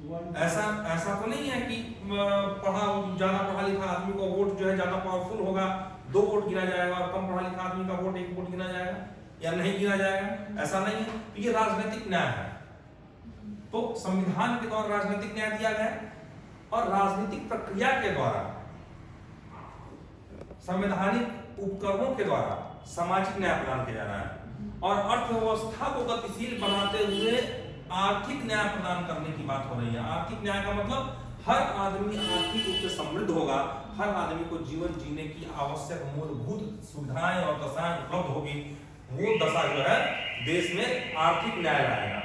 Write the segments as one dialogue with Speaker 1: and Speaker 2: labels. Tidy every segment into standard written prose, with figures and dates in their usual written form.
Speaker 1: ऐसा ऐसा तो नहीं है कि ज्यादा पढ़ा लिखा आदमी का वोट जो है ज्यादा पावरफुल होगा, 2 वोट गिना जाएगा, और कम पढ़ा लिखा आदमी का वोट 1 वोट गिना जाएगा या नहीं गिना जाएगा, ऐसा नहीं है। तो ये राजनीतिक न्याय है। तो संविधान के द्वारा राजनीतिक न्याय दिया गया और राजनीतिक प्रक्रिया के द्वारा, संवैधानिक उपकरणों के द्वारा सामाजिक न्याय प्रदान किया जा रहा है। और अर्थव्यवस्था को गतिशील बनाते हुए आर्थिक न्याय प्रदान करने की बात हो रही है। आर्थिक न्याय का मतलब हर आदमी आर्थिक रूप से समृद्ध होगा, हर आदमी को जीवन जीने की आवश्यक मूलभूत सुविधाएं और दशाएं उपलब्ध होगी, वो दशा जो है देश में आर्थिक न्याय लाएगा।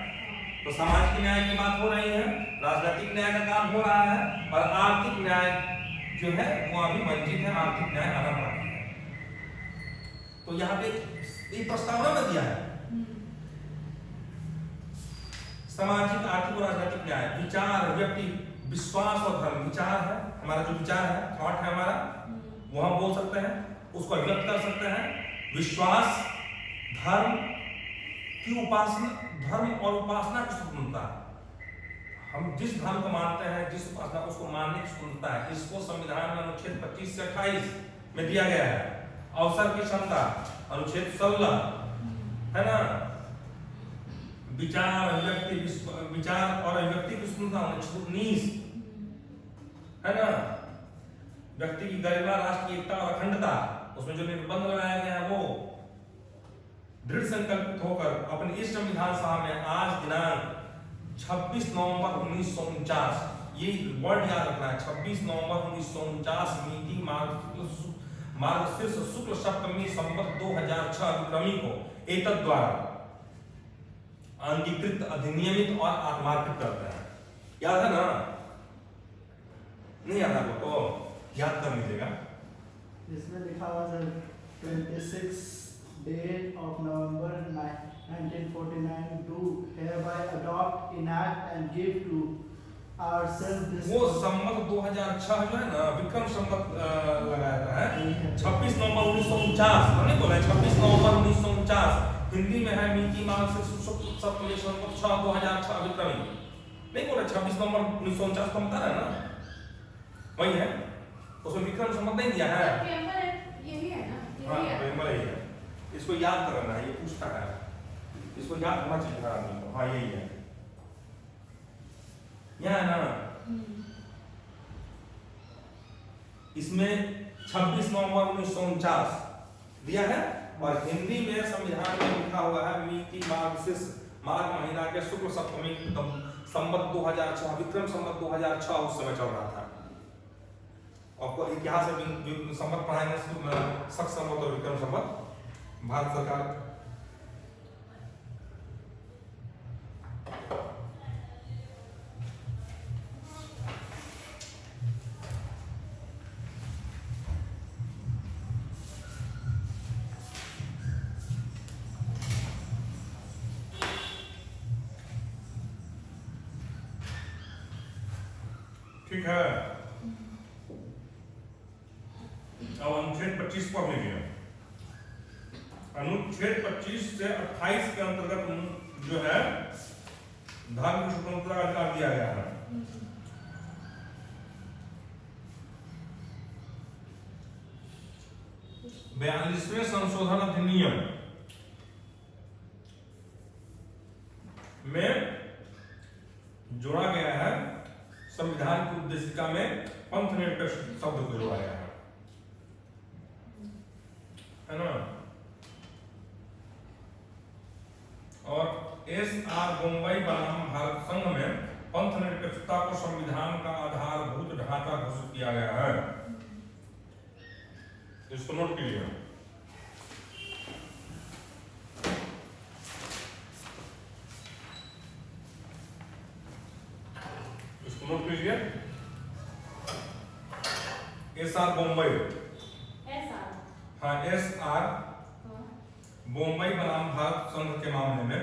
Speaker 1: तो सामाजिक न्याय की बात हो रही है, राजनीतिक न्याय का काम हो रहा है, और आर्थिक न्याय जो है वो अभी वंचित है, आर्थिक न्याय आना बाकी है। तो यहाँ पे एक प्रस्तावना में दिया है सामाजिक, आर्थिक और राजनीतिक न्याय, विचार, व्यक्ति, विश्वास और धर्म। विचार है हमारा, जो विचार है, थॉट है हमारा, वो हम बोल सकते हैं, उसको व्यक्त कर सकते हैं। विश्वास, धर्म की उपासना, धर्म और उपासना की स्वतंत्रता, हम जिस धर्म को मानते हैं, जिस उपासना उसको मानने की स्वतंत्रता है। इसको संविधान में अनुच्छेद 25 से 28 में दिया गया है। अवसर की क्षमता अनुच्छेद 16 है ना, विचार और अभिव्यक्ति की स्वतंत्रता अनुच्छेद 19 है ना, व्यक्ति की गरिमा, राष्ट्र की एकता और अखंडता, उसमें जो निर्बंध लगाया गया है वो दृढ़ संकल्पित होकर अपने इस संविधान सभा में आज दिनांक 26 नवंबर 1949, ये वर्ड याद रखना है, 26 नवंबर 1949 मिति मार्गशीर्ष शुक्ल सप्तमी संवत 2006 विक्रमी को एतद द्वारा अंगीकृत, अधिनियमित और आत्मार्पित करते हैं। याद है ना? नहीं याद है तो याद कर लीजिएगा।
Speaker 2: इसमें लिखा हुआ है 26 date of November 1949 do hereby adopt, enact and give to ourselves this।
Speaker 1: वो संवत 2006 जो है ना, विक्रम संवत लगाया है 26 नवंबर 1949, हमने बोला 26 नवंबर 1949, हिंदी में है मिति मार्गशीर्ष शुक्ल सप्तमी संवत 2006 विक्रमी। नहीं बोला 26 नवंबर 1949 का बता रहा है ना, वही है, उसमें विक्रम संवत नहीं दिया है।
Speaker 3: यही है ना,
Speaker 1: हाँ नवंबर यही है, इसको याद करना है, ये पूछता है, इसको याद होना चाहिए हर आदमी को। हाँ यही है, यहाँ है ना, इसमें 26 नवंबर 1949 दिया है, और हिंदी में संविधान में लिखा हुआ है मिति मार्गशीर्ष माघ महीना के शुक्ल सप्तमी संवत 2006 विक्रम संवत 2006 उस समय चल रहा था। आपको इतिहास में संवत पढ़ाएंगे, शक संवत और विक्रम संवत, भारत सरकार ठीक है। अब अनुच्छेद 25 पढ़ लीजिए। अनुच्छेद 25 से 28 के अंतर्गत जो है धर्म की स्वतंत्रता का अधिकार दिया गया है। बयालीसवें संशोधन अधिनियम में जोड़ा गया है, संविधान की उद्देशिका में पंथ निरपेक्ष शब्द को जोड़ा गया है ना। और SR बम्बई बनाम भारत संघ में पंथ निरपेक्षता को संविधान का आधारभूत ढांचा घोषित किया गया है। इसको नोट कीजिए। इसको नोट कीजिए। SR बम्बई, हाँ SR बम्बई बनाम भारत संघ के मामले में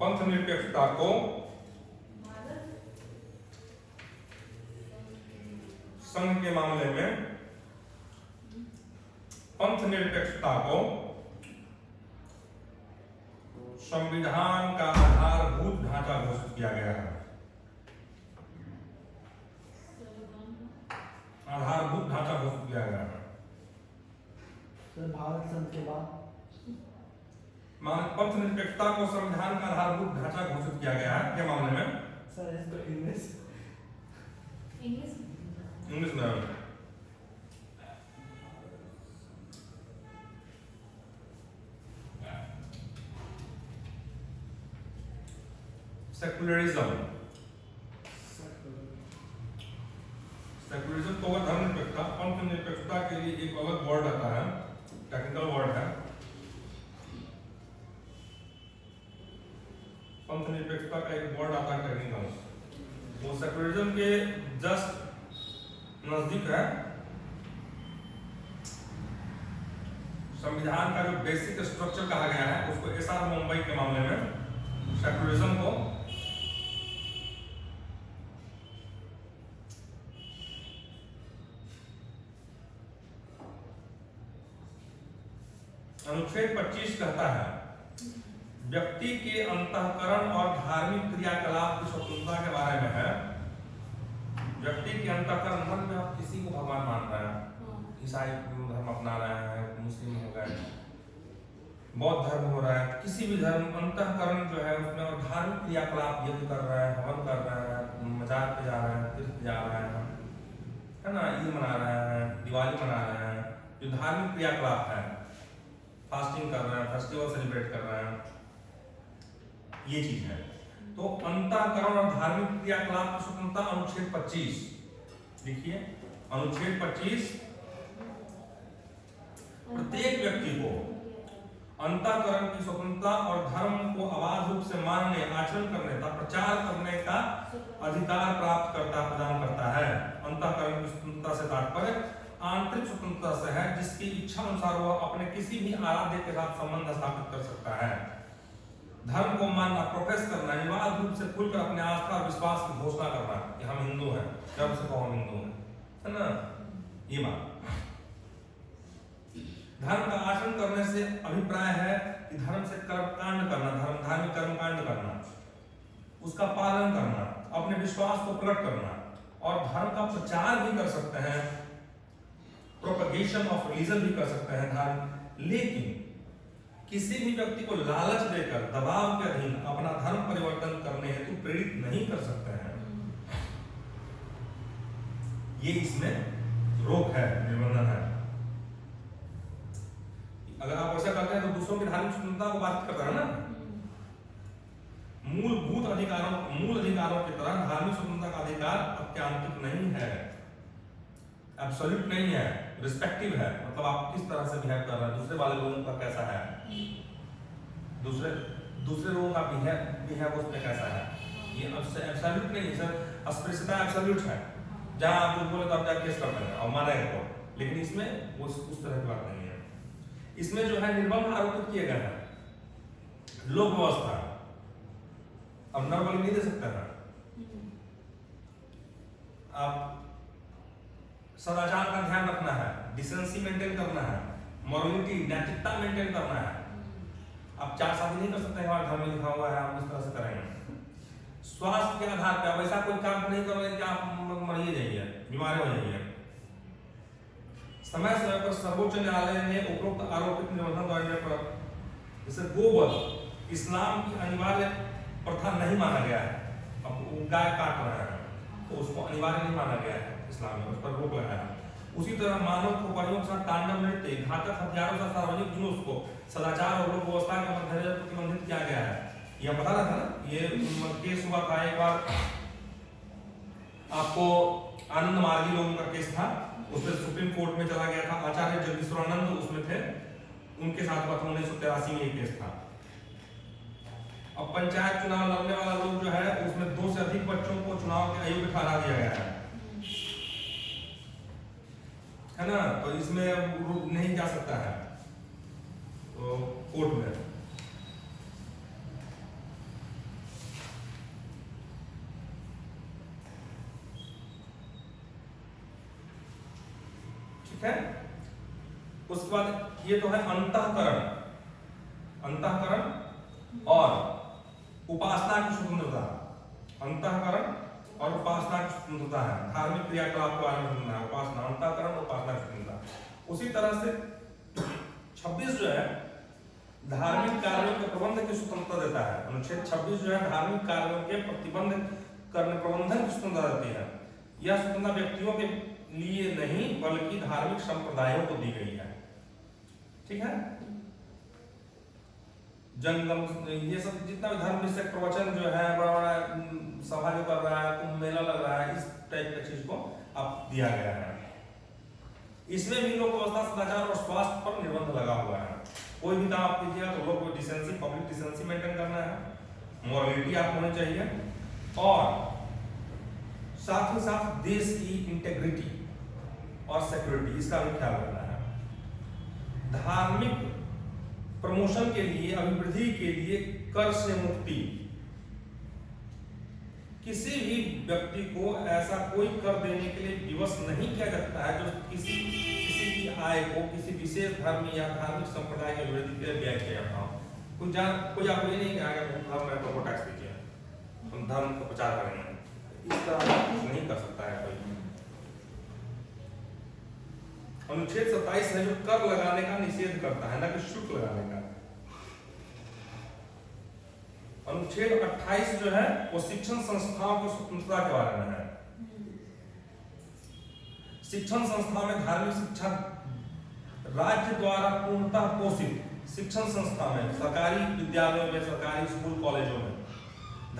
Speaker 1: पंथ निरपेक्षता को संघ के मामले में पंथ निरपेक्षता को संविधान का आधारभूत ढांचा घोषित किया
Speaker 2: भारत संघ के बाद
Speaker 1: पंथ निरपेक्षता को संविधान का आधारभूत ढांचा घोषित किया गया है। क्या मामले में?
Speaker 2: सर इसको इंग्लिश
Speaker 1: इंग्लिश में सेकुलरिज्म तो धर्म निरपेक्षता, पंथ निरपेक्षता के लिए एक अलग वर्ड आता है, टेक्निकल वर्ड है। पंथ निरपेक्षता का एक वर्ड आता है टेक्निकल, वो सेकुलरिज्म के जस्ट नजदीक है। संविधान का जो बेसिक स्ट्रक्चर कहा गया है उसको एसआर मुंबई के मामले में सेकुलरिज्म को अनुच्छेद 25 कहता है व्यक्ति के अंतःकरण और धार्मिक क्रियाकलाप की स्वतंत्रता के बारे में है। व्यक्ति के अंतःकरण मन में आप किसी को भगवान मान रहे हैं, ईसाई धर्म अपना रहे हैं, मुस्लिम हो गए, बौद्ध धर्म हो रहा है, किसी भी धर्म, अंतःकरण जो है उसमें और धार्मिक क्रियाकलाप यज्ञ कर रहे हैं, हवन कर रहे हैं, मजार पे जा रहे हैं, तीर्थ जा रहे हैं, है ना, ईद मना रहे हैं, दिवाली मना रहे हैं, जो धार्मिक क्रियाकलाप है, फास्टिंग कर रहे हैं, फेस्टिवल सेलिब्रेट कर रहे हैं, ये चीज है। तो अंतःकरण और धार्मिक क्रियाकलाप की स्वतंत्रता अनुच्छेद 25 देखिए, अनुच्छेद 25 प्रत्येक व्यक्ति को अंतःकरण की स्वतंत्रता और धर्म को अबाध रूप से मानने, आचरण करने तथा प्रचार करने का अधिकार प्राप्त करता प्रदान करता है। अंतःकरण की स्वतंत्रता से तात्पर्य आंतरिक स्वतंत्रता से है, जिसकी इच्छा अनुसार वह अपने किसी भी आराध्य के साथ संबंध स्थापित कर सकता है। धर्म को मानना, प्रोफेस करना, अनिवार्य रूप से खुलकर अपने आस्था और विश्वास की घोषणा करना कि हम हिंदू हैं, जब से कहो हम हिंदू हैं, है ना, ये बात। धर्म का आचरण करने से अभिप्राय है कि धर्म से कर्मकांड करना, धार्मिक कर्मकांड करना, उसका पालन करना, अपने विश्वास को प्रकट करना और धर्म का प्रचार भी कर सकते हैं, प्रोपगेशन ऑफ रिलीजन भी कर सकते हैं धर्म। लेकिन किसी भी व्यक्ति को लालच देकर दबाव के अधीन अपना धर्म परिवर्तन करने हेतु प्रेरित नहीं कर सकते हैं। ये इसमें रोक है, निबंधन है। अगर आप ऐसा करते हैं तो दूसरों की धार्मिक स्वतंत्रता को बाधित करता है ना। मूल अधिकारों की तरह धार्मिक स्वतंत्रता का अधिकार अत्यांतिक नहीं है, एब्सोल्यूट नहीं है, रिस्पेक्टिव है। मतलब आप किस तरह से बिहेव कर रहे हैं, दूसरे वाले लोगों का कैसा है, दूसरे लोगों का बिहेव उसमें कैसा है, ये एब्सोल्यूट नहीं है सर। अस्पृश्यता एब्सोल्यूट है, जहां आप कुछ बोले तो आप जाके केस कर देंगे और मारेंगे को, लेकिन इसमें वो उस तरह की बात नहीं है। इसमें जो है निर्बंध आरोपित किए गए हैं, लोक व्यवस्था अब नॉर्मली नहीं दे सकते हैं आप। सदाचार का ध्यान रखना है, डिसेंसी मेंटेन करना है, मॉरलिटी, नैतिकता मेंटेन करना है। आप 4 शादी नहीं कर सकते हैं, हमारे धर्म में लिखा हुआ है, हम इस तरह से करेंगे। स्वास्थ्य के आधार पर आप ऐसा कोई काम नहीं करोगे कि आप मरिए जाइए, बीमार हो जाइए। समय समय पर सर्वोच्च न्यायालय ने उपरोक्त आरोपित निबंधन द्वारा पर जैसे गोवध इस्लाम की अनिवार्य प्रथा नहीं माना गया है। अब गाय काट रहे हैं तो उसको अनिवार्य नहीं माना गया है इस्लाम में, उस पर रोक लगाया है। उसी तरह मानव खोपड़ियों के साथ तांडव नृत्य, घातक हथियारों से सार्वजनिक जुलूस को सदाचार और लोक व्यवस्था के मध्य प्रतिबंधित किया गया है। यह पता रहा था ना, ये केस हुआ था एक बार, आपको आनंद मार्गी लोगों का केस था, उसमें सुप्रीम कोर्ट में चला गया था, आचार्य जगदीश्वरानंद उसमें थे, उनके साथ हुआ था 1983 में एक केस था। अब पंचायत चुनाव लड़ने वाला लोग जो है उसमें 2 से अधिक बच्चों को चुनाव के अयोग्य ठहरा दिया गया है ना, तो इसमें नहीं जा सकता है तो कोर्ट में। ठीक है, उसके बाद ये तो है अंतःकरण और उपासना की स्वतंत्रता। अंतःकरण और उपासना की स्वतंत्रता है, धार्मिक क्रियाकलाप के बारे में सुनना है, उपासना, अंतःकरण, उपासना की स्वतंत्रता। उसी तरह से 26 जो है धार्मिक कार्यों के प्रबंध की स्वतंत्रता देता है। अनुच्छेद 26 जो है धार्मिक कार्यों के प्रतिबंध करने प्रबंधन की स्वतंत्रता देती है। यह स्वतंत्रता व्यक्तियों के लिए नहीं बल्कि धार्मिक संप्रदायों को दी गई है। ठीक है। जंगम ये सब जितना भी धर्म विषयक प्रवचन जो है बड़ा बड़ा सभा जो कर रहा है, कुंभ मेला लग रहा है, इस टाइप की चीज को आप दिया गया है। इसमें भी लोक व्यवस्था, सदाचार और स्वास्थ्य पर निर्बंध लगा हुआ है। कोई भी काम आप कीजिएगा तो लोग डिसेंसी, पब्लिक डिसेंसी मेंटेन करना है, मोरालिटी आप होनी चाहिए और साथ ही साथ देश की इंटेग्रिटी और सिक्योरिटी इसका भी ख्याल रखना है। धार्मिक प्रमोशन के लिए, अभिवृद्धि के लिए कर से मुक्ति, किसी भी व्यक्ति को ऐसा कोई कर देने के लिए विवश नहीं किया जाता है जो किसी की आय को किसी विशेष धर्म या धार्मिक संप्रदाय के अभिवृद्धि के लिए व्यय किया जाता हो। कोई आपको ये नहीं कहेगा धर्म में प्रॉपर टैक्स दीजिए, हम धर्म का प्रचार करेंगे, इस तरह कुछ नहीं कर सकता है कोई। अनुच्छेद 27 है जो कर लगाने का निषेध करता है, ना कि शुल्क लगाने का। अनुच्छेद 28 जो है वो शिक्षण संस्थाओं की स्वतंत्रता के बारे में है। शिक्षण संस्था में धार्मिक शिक्षा राज्य द्वारा पूर्णतः पोषित शिक्षण संस्था में, सरकारी विद्यालयों में, सरकारी स्कूल कॉलेजों में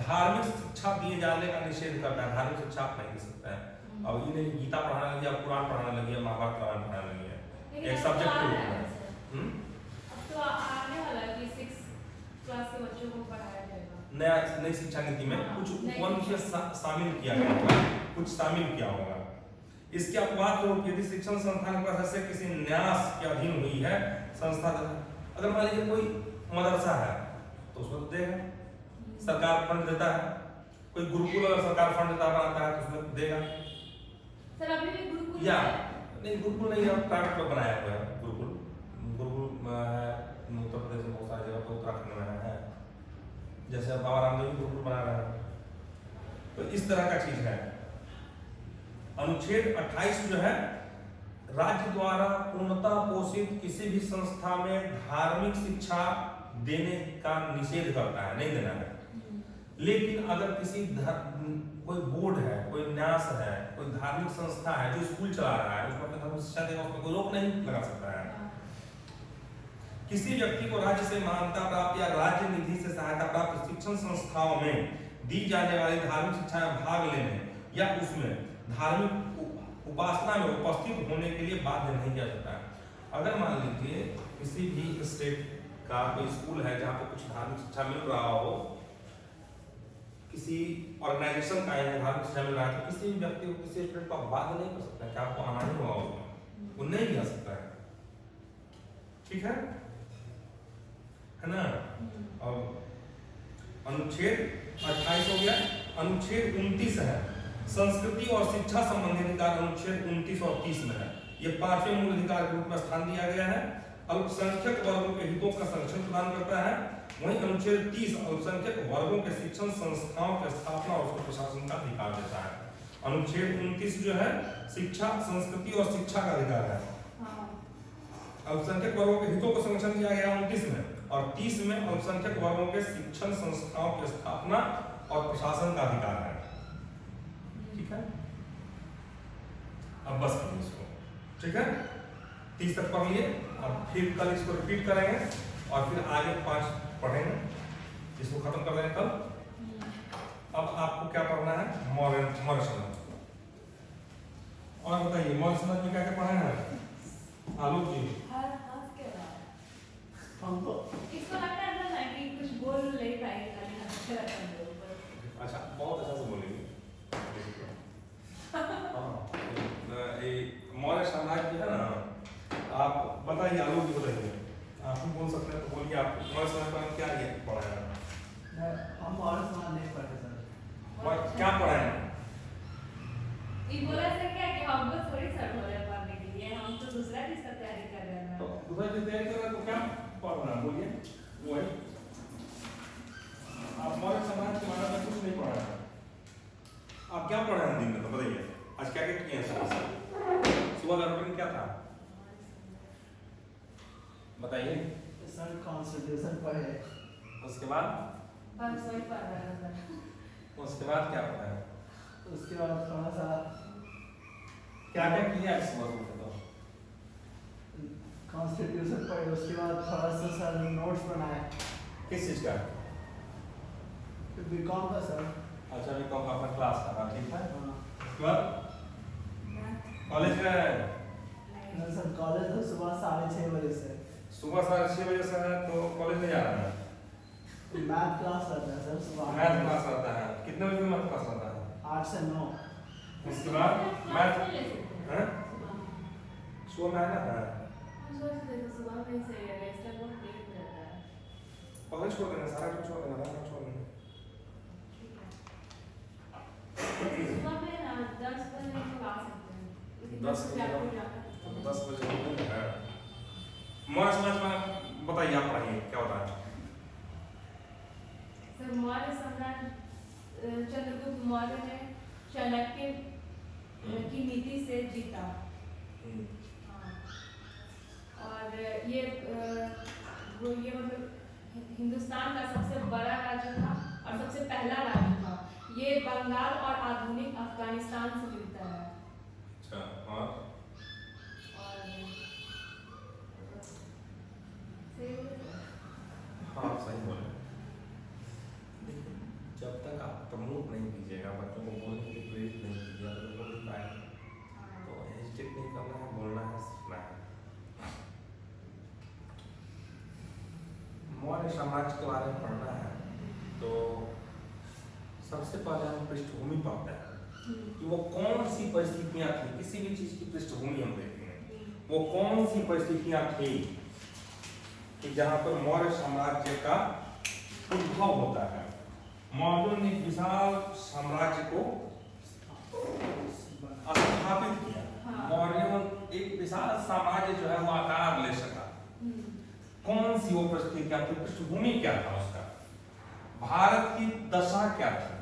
Speaker 1: धार्मिक शिक्षा दिए जाने का निषेध करता है। धार्मिक शिक्षा आप नहीं दे सकते हैं। अब ये नहीं गीता पढ़ाने लगी, पुराण पढ़ाने लगी, महाभारत रामायण पढ़ाने लगी है, एक सब्जेक्ट के रूप में।
Speaker 3: अब तो आने वाला है कि 6 क्लास के बच्चों को पढ़ाया जाएगा।
Speaker 1: नई शिक्षा नीति में कुछ उपवंश शामिल किया गया होगा, कुछ शामिल किया होगा। इसके अपवाद स्वरूप यदि शिक्षण संस्थान के सदस्य किसी न्यास के अधीन हुई है संस्था, अगर मान लीजिए कोई मदरसा है तो उसमें तो देगा, सरकार फंड देता है। कोई गुरुकुल अगर सरकार फंड देता बनाता है तो उसमें देगा।
Speaker 3: सर अभी भी गुरुकुल
Speaker 1: या नहीं, गुरुकुल नहीं है, प्राइवेट लोग बनाया हुआ है गुरुकुल है उत्तर प्रदेश में बहुत सारी जगह पर, उत्तराखंड में है, जैसे बाबा रामदेव गुरुकुल बना रहे हैं। तो इस तरह का चीज है। अनुच्छेद 28 जो है राज्य द्वारा पूर्णतः पोषित किसी भी संस्था में धार्मिक शिक्षा देने का निषेध करता है, नहीं देना है। लेकिन अगर किसी कोई बोर्ड है, कोई न्यास है, कोई धार्मिक संस्था है जो स्कूल चला रहा है, उसमें अपने धर्म शिक्षा देगा, उसमें कोई रोक नहीं लगा सकता है। किसी व्यक्ति को राज्य से मान्यता प्राप्त या राज्य निधि से सहायता प्राप्त शिक्षण संस्थाओं में दी जाने वाली धार्मिक शिक्षा में भाग लेने या उसमें धार्मिक उपासना में उपस्थित होने के लिए बाध्य नहीं किया जाता है। अगर मान लीजिए किसी भी स्टेट का कोई स्कूल है जहाँ पे कुछ धार्मिक शिक्षा मिल रहा हो, किसी ऑर्गेनाइजेशन का है धार्मिक शिक्षा मिल रहा है, तो किसी भी व्यक्ति को, किसी स्टूडेंट को बाध्य नहीं कर सकता कि आपको आना ही होगा उसमें, वो नहीं जा सकता है। ठीक है ना। और अनुच्छेद 28 हो गया। अनुच्छेद 29 है संस्कृति और शिक्षा संबंधी अधिकार, अनुच्छेद 29 और 30 में है। ये 5वें मूल अधिकार के रूप में स्थान दिया गया है। अल्पसंख्यक वर्गों के हितों का संरक्षण प्रदान करता है। वहीं अनुच्छेद 30 अल्पसंख्यक वर्गों के शिक्षण संस्थाओं की स्थापना और उसके प्रशासन का अधिकार देता है। अनुच्छेद 29 जो है शिक्षा, संस्कृति और शिक्षा का अधिकार है। अल्पसंख्यक वर्गों के हितों को संरक्षण दिया गया 29 में, और 30 में अल्पसंख्यक वर्गों के शिक्षण संस्थाओं की स्थापना और प्रशासन का अधिकार है। ठीक है, अब बस करिए इसको। ठीक है, 30 तक पढ़ लिए। अब फिर कल इसको रिपीट करेंगे और फिर आगे 5 पढ़ेंगे, इसको खत्म कर देंगे कल। अब आपको क्या पढ़ना है? मौर्य समाज। और बताइए मौर्य समाज में क्या क्या पढ़ा है आलोक जी?
Speaker 2: हमको
Speaker 3: इसको लगता है ना कि कुछ बोल नहीं पाएगा,
Speaker 1: अच्छा, बहुत अच्छा से बोलेंगे। मौर्य साम्राज्य है ना, आप बताइए, आलोक जी बताइए, आप भी बोल सकते हैं तो बोलिए। आप मौर्य साम्राज्य में क्या ये पढ़ा है?
Speaker 2: हम और समान नहीं पढ़े सर।
Speaker 1: क्या पढ़ा है?
Speaker 3: ये बोला सर क्या कि हम तो थोड़ी सर बोले पढ़ने के लिए, हम तो दूसरा चीज का तैयारी कर रहे हैं।
Speaker 1: तो दूसरा चीज तैयारी कर रहे हैं तो क्या पढ़ना है बोलिए। वो है आप मौर्य साम्राज्य के बारे में कुछ नहीं पढ़ा है। आप क्या पढ़े हैं दिन में तो बताइए। आज क्या क्या किए हैं? सुबह का रूटीन क्या था बताइए।
Speaker 2: सर कॉन्स्टिट्यूशन पढ़े।
Speaker 1: उसके बाद
Speaker 3: बस वही पढ़ रहा था सर।
Speaker 1: उसके बाद क्या पढ़ा है?
Speaker 2: उसके बाद थोड़ा सा
Speaker 1: क्या क्या किया इस वर्ष में? तो
Speaker 2: कॉन्स्टिट्यूशन पढ़े, उसके बाद थोड़ा सा सर नोट्स बनाए।
Speaker 1: किस चीज का?
Speaker 2: बीकॉम का सर।
Speaker 1: अच्छा, अभी कम अपना क्लास का था, ठीक है।
Speaker 2: हाँ।
Speaker 1: उसके बाद कॉलेज गए?
Speaker 2: नहीं सर, कॉलेज तो सुबह 6:30 बजे से।
Speaker 1: सुबह 6:30 बजे से है तो कॉलेज में जा रहा है?
Speaker 2: मैथ क्लास रहता है सर सुबह।
Speaker 1: मैथ क्लास रहता है, कितने बजे मैथ क्लास रहता है?
Speaker 2: 8 से 9।
Speaker 1: उसके बाद मैथ हैं?
Speaker 3: सुबह
Speaker 1: सुबह में आना है?
Speaker 3: सुबह में सही है, इसका बहुत लेट रहता है।
Speaker 1: कॉलेज छोड़ देना, सारा कुछ छोड़ देना, सारा छोड़ देना।
Speaker 3: सुबह में ना 10 बजे तक आ सकते हैं, लेकिन
Speaker 1: 10
Speaker 3: बजे
Speaker 1: बजे
Speaker 3: आपको जाना है।
Speaker 1: तो 10 बजे होते हैं। मौर्य समाज में बताइए, आप पढ़िए क्या होता है?
Speaker 3: सर मौर्य सम्राट चंद्रगुप्त मौर्य ने चाणक्य की नीति से जीता। हाँ। और ये मतलब हिंदुस्तान का सबसे बड़ा राज्य था और सबसे पहला राज्य था। ये बंगाल और आधुनिक अफगानिस्तान से मिलता है।
Speaker 1: अच्छा, और हाँ सही बोले। देखिए, जब तक आप प्रमोट नहीं कीजिएगा, बच्चों को बोलने के लिए प्रेरित नहीं कीजिएगा तो बोल नहीं पाएंगे। तो हेजिटेट नहीं करना है, बोलना है, सीखना है। मौर्य साम्राज्य के बारे में पढ़ना है तो सबसे पहले हम पृष्ठभूमि पढ़ते हैं कि वो कौन सी परिस्थितियां थी। किसी भी चीज की पृष्ठभूमि हम देखते हैं, वो कौन सी परिस्थितियां थी कि जहां पर मौर्य साम्राज्य का उद्भव होता है। मौर्यों ने विशाल साम्राज्य को स्थापित किया।
Speaker 3: हाँ।
Speaker 1: मौर्यों एक विशाल साम्राज्य जो है वो आकार ले सका। कौन सी वो परिस्थिति क्या थी, पृष्ठभूमि क्या था उसका, भारत की दशा क्या थी,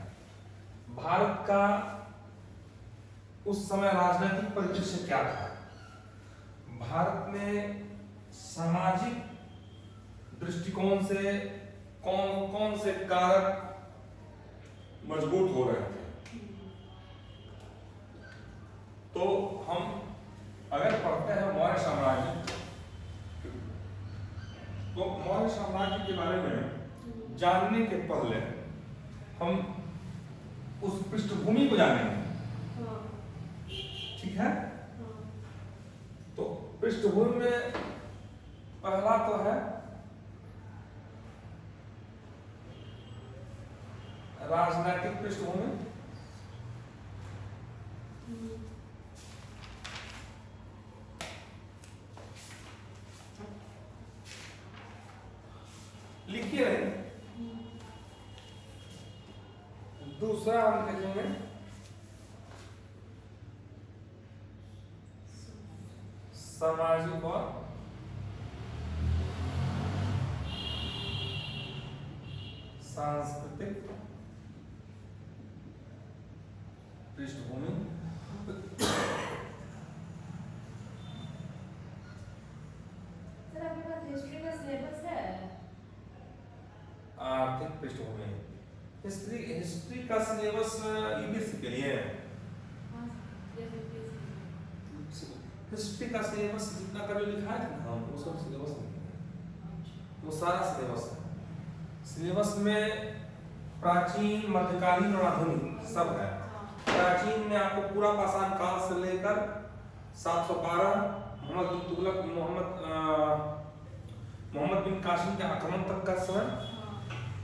Speaker 1: भारत का उस समय राजनीतिक परिदृश्य क्या था, भारत में सामाजिक दृष्टिकोण से कौन कौन से कारक मजबूत हो रहे थे। तो हम अगर पढ़ते हैं मौर्य साम्राज्य, तो मौर्य साम्राज्य के बारे में जानने के पहले हम उस पृष्ठभूमि को जानेंगे, ठीक है। तो पृष्ठभूमि में पहला तो है राजनीतिक पृष्ठभूमि। लिखिए रहे। दूसरा हम लिखेंगे सामाजिक और सांस्कृतिक पृष्ठभूमि।
Speaker 3: सर आपके पास हिस्ट्री का सिलेबस है?
Speaker 1: आर्थिक पृष्ठभूमि, हिस्ट्री का सिलेबस यूपीएससी के लिए।
Speaker 3: हाँ,
Speaker 1: हिस्ट्री का सिलेबस जितना कभी लिखा है ना, वो सब सिलेबस नहीं है, वो सारा सिलेबस है। सिलेबस में प्राचीन, मध्यकालीन और आधुनिक सब है। प्राचीन में आपको पूरा पाषाण काल से लेकर 712 मोहम्मद बिन कासिम के आक्रमण तक का समय,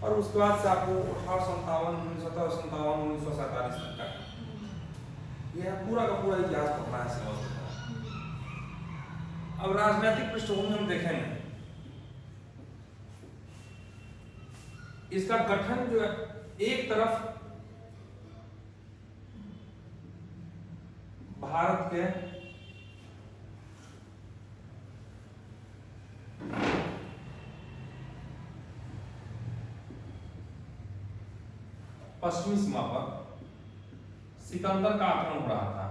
Speaker 1: और उसके बाद से आपको 1857, 1957, 1947 तक का यह पूरा का पूरा इतिहास पढ़ना है सिलेबस में। अब राजनीतिक पृष्ठभूमि हम देखेंगे, इसका गठन जो है, एक तरफ भारत के पश्चिमी सीमा पर सिकंदर का आक्रमण हो रहा था।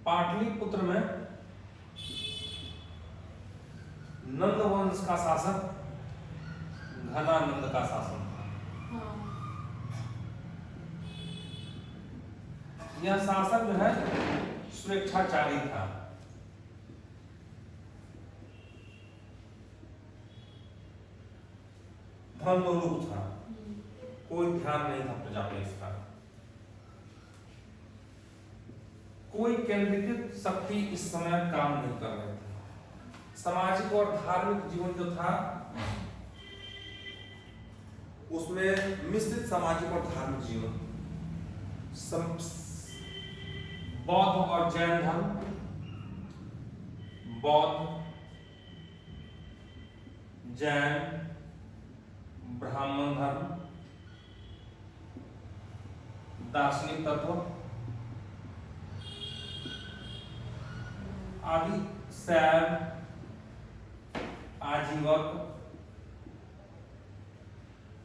Speaker 1: पाटलिपुत्र में नंद वंश का शासक घनानंद का शासन था।
Speaker 3: हाँ।
Speaker 1: यह शासक जो है स्वेच्छाचारी था। धर्मरूप था, कोई ध्यान नहीं था प्रजा पे इसका। कोई केंद्रीकृत शक्ति इस समय काम नहीं कर रहे थे। सामाजिक और धार्मिक जीवन जो था उसमें मिश्रित सामाजिक और धार्मिक जीवन, बौद्ध और जैन धर्म, बौद्ध, जैन, ब्राह्मण धर्म, दार्शनिक तत्व आदि, शैव, आजीवक,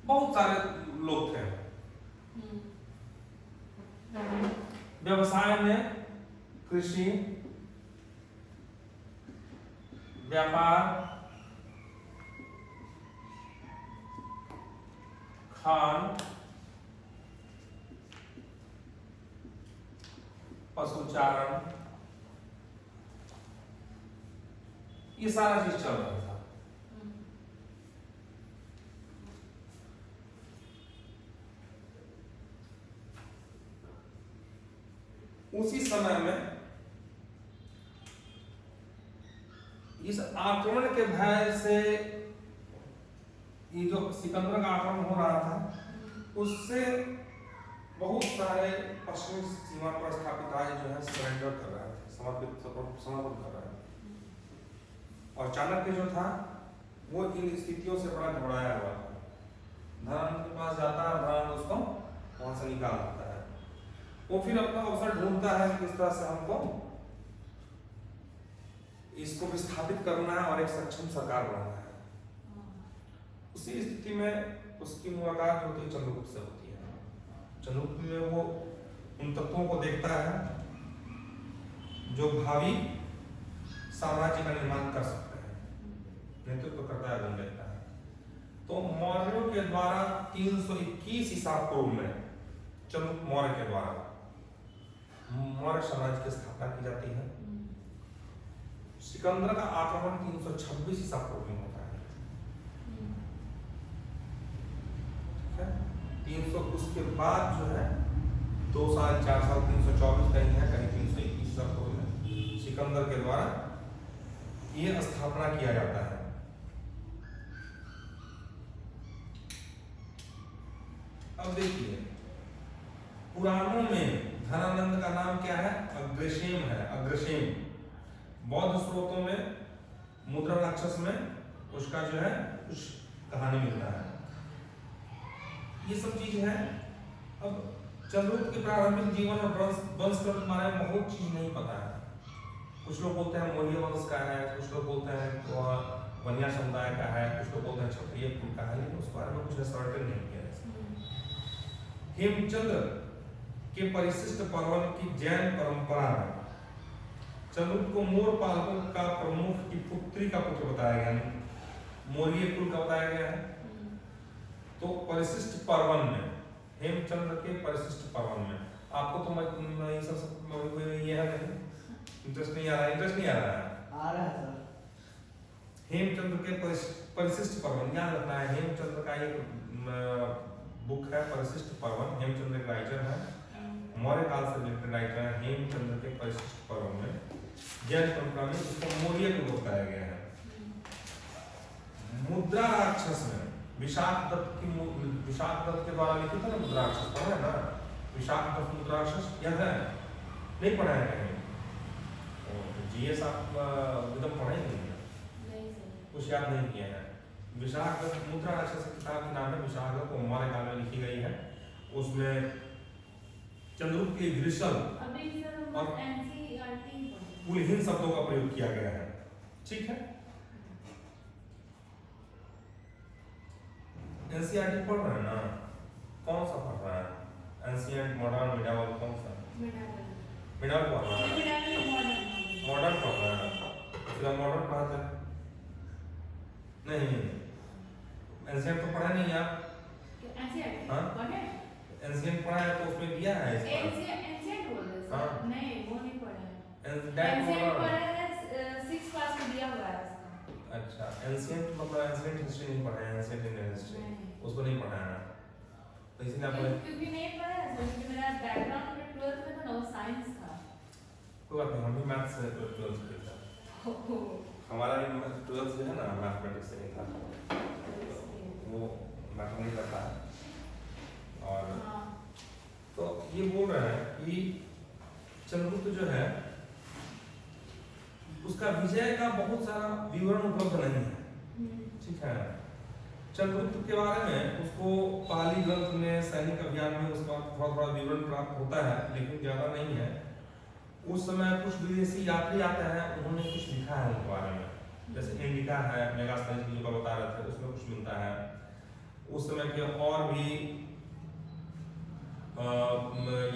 Speaker 1: बहुत सारे लोग थे। व्यवसाय में कृषि, व्यापार, खान, पशुचारण, ये सारा चीज चल रहा था। उसी समय में इस आक्रमण के भय से, ये जो सिकंदर का आक्रमण हो रहा था उससे बहुत सारे पश्चिमी सीमा पर स्थापित राज्य जो है सरेंडर कर रहे थे, समर्पण कर रहे थे। और चाणक्य जो था वो इन स्थितियों से बड़ा घबराया हुआ था। धनानंद के पास जाता है, धनानंद उसको वहां से निकाल देता है। वो फिर अपना अवसर ढूंढता है किस तरह से हमको इसको विस्थापित करना है और एक सक्षम सरकार बनाना है। उसी स्थिति में उसकी मुलाकात होती है चंद्रगुप्त से होती है। चंद्रगुप्त में वो उन तत्वों को देखता है जो भावी साम्राज्य का निर्माण कर सकते हैं, नेतृत्व करता है, बन लेता है। तो मौर्यों के द्वारा 321 ईसा पूर्व में चंद्रगुप्त मौर्य के द्वारा मौर्य साम्राज्य की स्थापना की जाती है। सिकंदर का आक्रमण 326 ईसा पूर्व में होता है। 300 उसके बाद जो है 2 साल 4 साल 324 कहीं है, कहीं 321 ईसा पूर्व में सिकंदर के द्वारा ये स्थापना किया जाता है। अब देखिए पुराणों में धनानंद का नाम क्या है? अग्रसेन है। अग्रसेन बौद्ध स्रोतों में मुद्रा राक्षस में उसका जो है कुछ कहानी मिलता है। ये सब चीज है। अब चंद्रगुप्त के प्रारंभिक जीवन और वंश के बारे में बहुत चीज नहीं पता है। कुछ लोग बोलते हैं मौर्य वंश का है, कुछ लोग बोलते हैं वन्या समुदाय का है, कुछ लोग बोलते हैं क्षत्रिय कुल का है, लेकिन उस बारे में कुछ सर्टेन नहीं किया। हेमचंद्र के परिशिष्ट पर्वन की जैन परंपरा में चंद्रगुप्त को मोर पालकों का प्रमुख की पुत्री का पुत्र बताया गया, मौर्य कुल का बताया गया है। तो परिशिष्ट पर्वन में, हेमचंद्र के परिशिष्ट पर्वन में आपको तो ये सब ये है नहीं, इंटरेस्ट नहीं आ रहा है, इंटरेस्ट नहीं आ रहा है,
Speaker 2: आ रहा है सर।
Speaker 1: हेमचंद्र के परिशिष्ट पर्वन याद रखना है। हेमचंद्र का एक बुक है परिशिष्ट पर्वन। हेमचंद्र एक राइटर है, मौर्य काल से रिलेटेड राइटर है। हेमचंद्र के परिशिष्ट पर्वन में जैन परंपरा में इसको मौर्य को बताया गया है। मुद्रा राक्षस में विशाख दत्त के द्वारा लिखित है ना मुद्रा राक्षस, पढ़ा है ना? विशाख दत्त मुद्रा राक्षस याद है? नहीं पढ़ा है कहीं? जीएस आप एकदम पढ़े नहीं, कुछ याद नहीं किया है। विशाख दत्त मुद्रा राक्षस किताब के नाम है। विशाख दत्त मौर्य काल में लिखी गई है। उसमें चंद्रगुप्त के विरसल और कुलहीन शब्दों का प्रयोग किया गया है। ठीक है, एनसीईआरटी पढ़ रहे हैं ना? कौन सा पढ़ रहा है? एंशिएंट, मॉडर्न, मिडावल, कौन सा? मिडावल पढ़ रहा है। मॉडर्न पढ़ रहा है, फिर मॉडर्न पढ़ाते हैं नहीं, एंशिएंट तो पढ़ा नहीं आप?
Speaker 3: एंशिएंट
Speaker 1: हाँ?
Speaker 3: पढ़े?
Speaker 1: एंशिएंट पढ़ा है तो उसमें दिया है इसका।
Speaker 3: एंशिएंट बोल रहे
Speaker 1: हाँ।
Speaker 3: सर? नहीं, वो नहीं पढ़ा है।
Speaker 1: That
Speaker 3: ancient
Speaker 1: modern।
Speaker 3: पढ़ा है 6th क्लास में दिया हुआ है उसका।
Speaker 1: अच्छा, एंशिएंट मतलब एंशिएंट हिस्ट्री नहीं पढ़ा है, एंशिएंट इंडियन हिस्ट्री
Speaker 3: नहीं।
Speaker 1: उसको नहीं पढ़ा है, तो इसलिए आपने
Speaker 3: क्योंकि नहीं पढ़ा है सर, क्योंकि मेरा बैकग्राउंड में 12th में था ना वो साइंस था।
Speaker 1: कोई बात नहीं, हम भी मैथ्स से 12th के था, हमारा भी 12th जो है ना मैथमेटिक्स से नहीं था, वो मैथ नहीं करता है। और
Speaker 3: हाँ।
Speaker 1: तो ये बोल रहे हैं कि चंद्रगुप्त जो है उसका विजय का बहुत सारा विवरण उपलब्ध नहीं है, ठीक है। चंद्रगुप्त के बारे में उसको पाली ग्रंथ में, सैनिक अभियान में उसका थोड़ा थोड़ा विवरण प्राप्त होता है, लेकिन ज्यादा नहीं है। उस समय कुछ विदेशी यात्री आते हैं, उन्होंने कुछ लिखा है उनके बारे में, जैसे इंडिका है, मेगास्थनीज जो बता रहे थे उसमें कुछ मिलता है। उस समय के और भी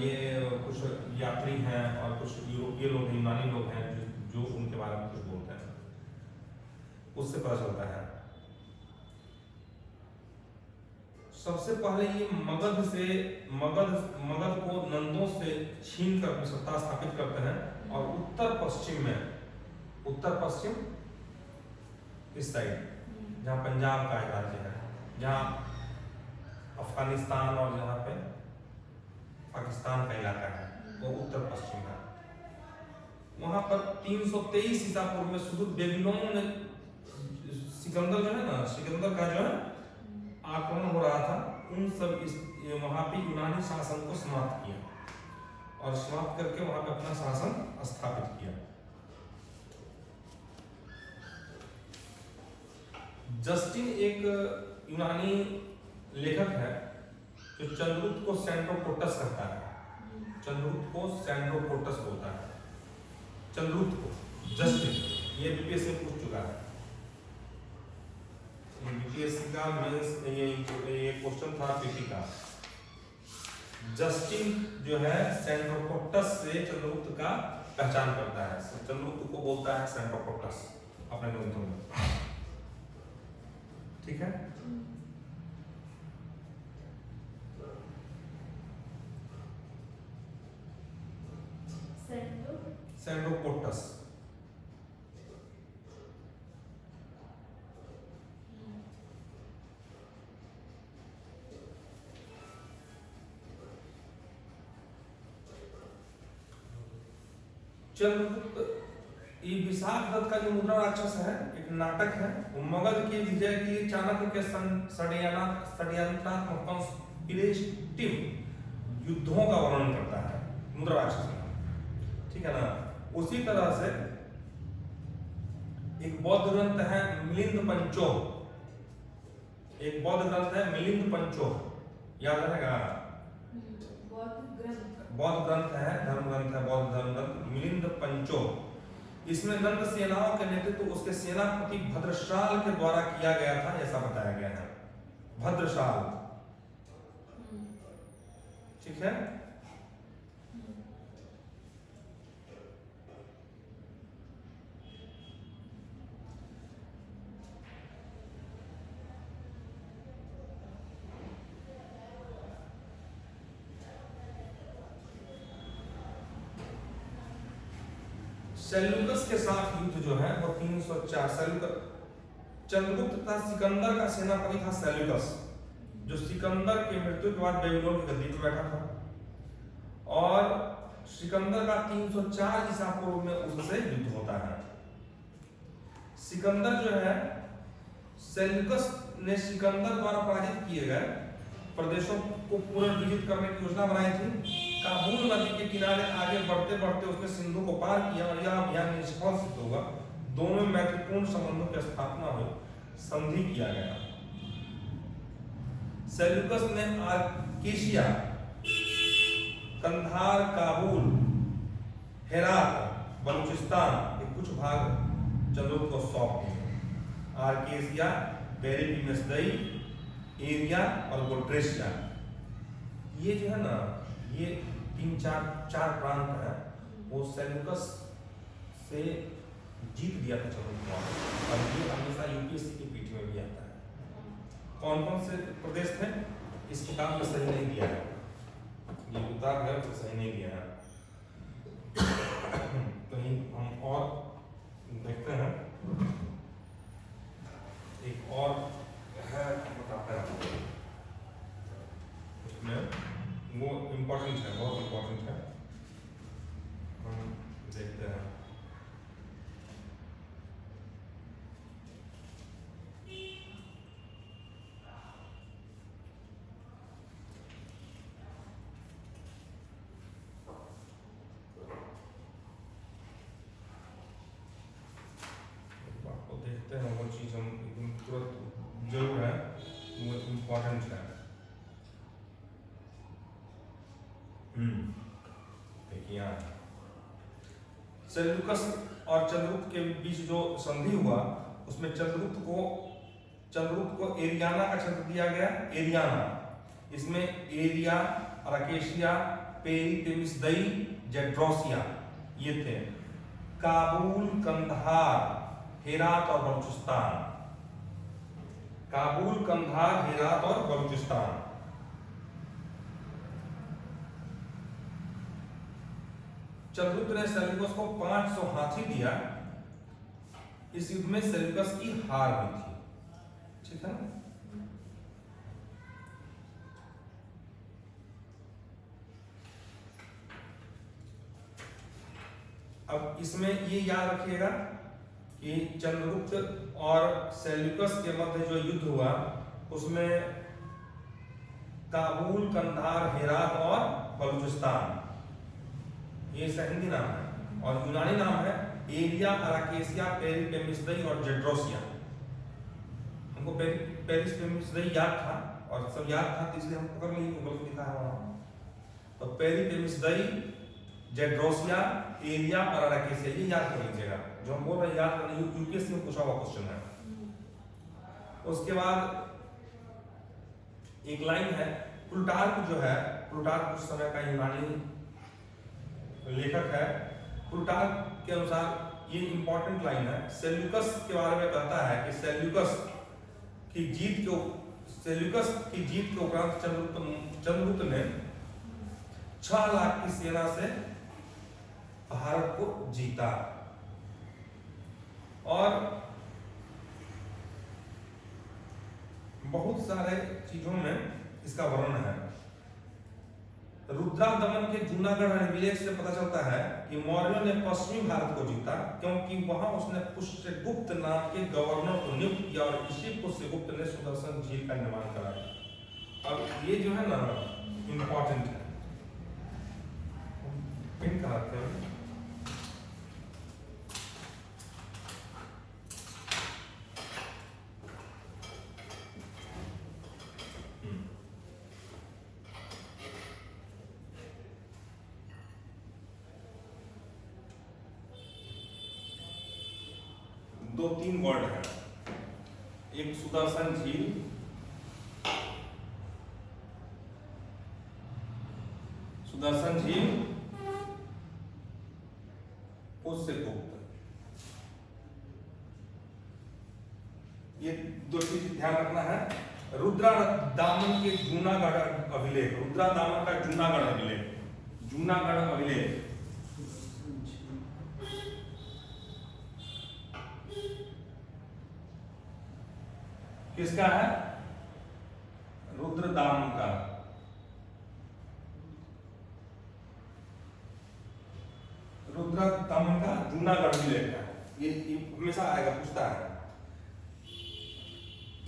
Speaker 1: ये कुछ यात्री हैं और कुछ यूरोपीय लोग, यूनानी लोग हैं जो उनके बारे में कुछ बोलते हैं, उससे पता चलता है। सबसे पहले ये मगध को नंदों से छीन कर अपनी सत्ता स्थापित करते हैं और उत्तर पश्चिम इस साइड जहाँ पंजाब का एक राज्य है, जहाँ अफगानिस्तान और जहाँ पे पाकिस्तान का इलाका है, वो उत्तर पश्चिम है। वहां पर 323 ईसा पूर्व में सुदूर बेबीलोन सिकंदर जो है ना, सिकंदर का जो है आक्रमण हो रहा था, उन सब वहां पे यूनानी शासन को समाप्त किया और समाप्त करके वहां पे अपना शासन स्थापित किया। जस्टिन एक यूनानी लेखक है जो चंद्रगुप्त को सेंड्रोकोटस कहता है, चंद्रगुप्त को सेंड्रोकोटस बोलता है, चंद्रगुप्त को जस्टिन। ये बीपीएससी में पूछ चुका है, बीपीएससी का मेंस ये क्वेश्चन था पीटी का। जस्टिन जो है सेंड्रोकोटस से चंद्रगुप्त का पहचान करता है, चंद्रगुप्त को बोलता है सेंड्रोकोटस अपने ग्रंथों में, ठीक है। सेंड्रोकोटस चंद्रगुप्त ये विशाख दत्त का जो मुद्रा राक्षस है, एक नाटक है, वो मगध की विजय की चाणक्य के षड्यंत्रात्मक कंस्पिरेटिव युद्धों का वर्णन करता है मुद्रा राक्षस में, ठीक है ना। उसी तरह से एक बौद्ध ग्रंथ है मिलिंद पंचोह, एक बौद्ध ग्रंथ है मिलिंद पंचोह, याद रहेगा। बौद्ध ग्रंथ है, धर्म ग्रंथ है, बौद्ध धर्म ग्रंथ मिलिंद पंचोह। इसमें नंद सेनाओं के नेतृत्व उसके सेनापति भद्रशाल के द्वारा किया गया था, ऐसा बताया गया है। भद्रशाल, ठीक है। सेल्यूकस के साथ युद्ध जो है वो 304, सेल्यूकस चंद्रगुप्त तथा सिकंदर का सेनापति था सेल्यूकस, जो सिकंदर के मृत्यु के बाद बेबीलोन की गद्दी पर बैठा था, और सिकंदर का 304 ईसा पूर्व में उससे युद्ध होता है। सिकंदर जो है, सेल्यूकस ने सिकंदर द्वारा पराजित किए गए प्रदेशों को पुनर्विजित करने की योजना बनाई थी। काबुल नदी के किनारे आगे बढ़ते बढ़ते उसने सिंधु को पार किया और यह अभियान निष्फल सिद्ध होगा। दोनों महत्वपूर्ण संबंधों की स्थापना हुई, संधि किया गया। सेल्यूकस ने आर्केशिया, कंधार, काबुल, हेरात, बलूचिस्तान के कुछ भाग चंद्रगुप्त को सौंप दिए। आर्केशिया, बेरीपिमसदई एरिया और गोट्रेशिया, ये जो है ना, ये 3-4 प्रांत है, वो सेल्यूकस से से जीत दिया था चंद्रगुप्त मौर्य, और ये हमेशा यूपीएससी की पीठी में भी आता है। कौन कौन से प्रदेश थे? इस किताब में सही नहीं दिया है, ये किताब है तो सही नहीं दिया है। कहीं हम और देखते हैं, एक और है बताता है उसमें, वो इम्पोर्टेंट है, बहुत इम्पोर्टेंट है, हम देखते हैं। आपको देखते हैं वो चीज़ हम तुरंत जरूर है, वो इम्पोर्टेंट है। देखिए यहाँ सेल्यूकस और चंद्रगुप्त के बीच जो संधि हुआ, उसमें चंद्रगुप्त को एरियाना का क्षेत्र दिया गया, एरियाना। इसमें एरिया, अराकेशिया, पेरिपेमिसदई, जेड्रोसिया ये थे। काबुल, कंधार, हेरात और बलूचिस्तान, काबुल, कंधार, हेरात और बलूचिस्तान। चंद्रगुप्त ने सेल्यूकस को 500 हाथी दिया। इस युद्ध में सेल्यूकस की हार हुई थी, ठीक है ना? अब इसमें ये याद रखिएगा कि चंद्रगुप्त और सेल्यूकस के मध्य जो युद्ध हुआ, उसमें काबुल, कंधार, हेरात और बलूचिस्तान, ये इसका हिंदी नाम है, और यूनानी नाम है एरिया, अराकेसिया, पेरिपेमिसदई और जेड्रोसिया। हमको पेरिपेमिसदई याद था और सब याद था, इसलिए हम पकड़ लिए, गूगल पे लिखा है वहां। तो पेरिपेमिसदई, जेड्रोसिया, एरिया और अराकेसिया, ये याद कर लीजिएगा। जो हम बोल रहे हैं याद करना, यूपीएससी में पूछा हुआ क्वेश्चन है। उसके बाद एक लाइन है, प्लूटार्क जो है, प्लूटार्क उस समय का यूनानी लेखक है। प्लूटार्क के अनुसार ये इंपॉर्टेंट लाइन है, सेल्यूकस के बारे में कहता है कि सेल्यूकस की जीत के उपरांत चंद्रगुप्त ने 6 लाख की सेना से भारत को जीता। और बहुत सारे चीजों में इसका वर्णन है। रुद्रा दमन के जूनागढ़ अभिलेख से पता चलता है कि मौर्यों ने पश्चिमी भारत को जीता, क्योंकि वहां उसने पुष्यगुप्त नाम के गवर्नर को नियुक्त किया और इसी पुष्यगुप्त ने सुदर्शन झील का निर्माण कराया। अब ये जो है ना इम्पोर्टेंट है, पिन कराते हैं। दो तीन वर्ड है, एक सुदर्शन झील, पुष्यगुप्त, ये दो चीज ध्यान रखना है। रुद्रा दामन के जूनागढ़ अभिलेख, रुद्रा दामन का जूनागढ़ अभिलेख किसका है? रुद्र दामन का। रुद्र दामन का जूनागढ़ अभिलेख है, ये हमेशा आएगा, पूछता है।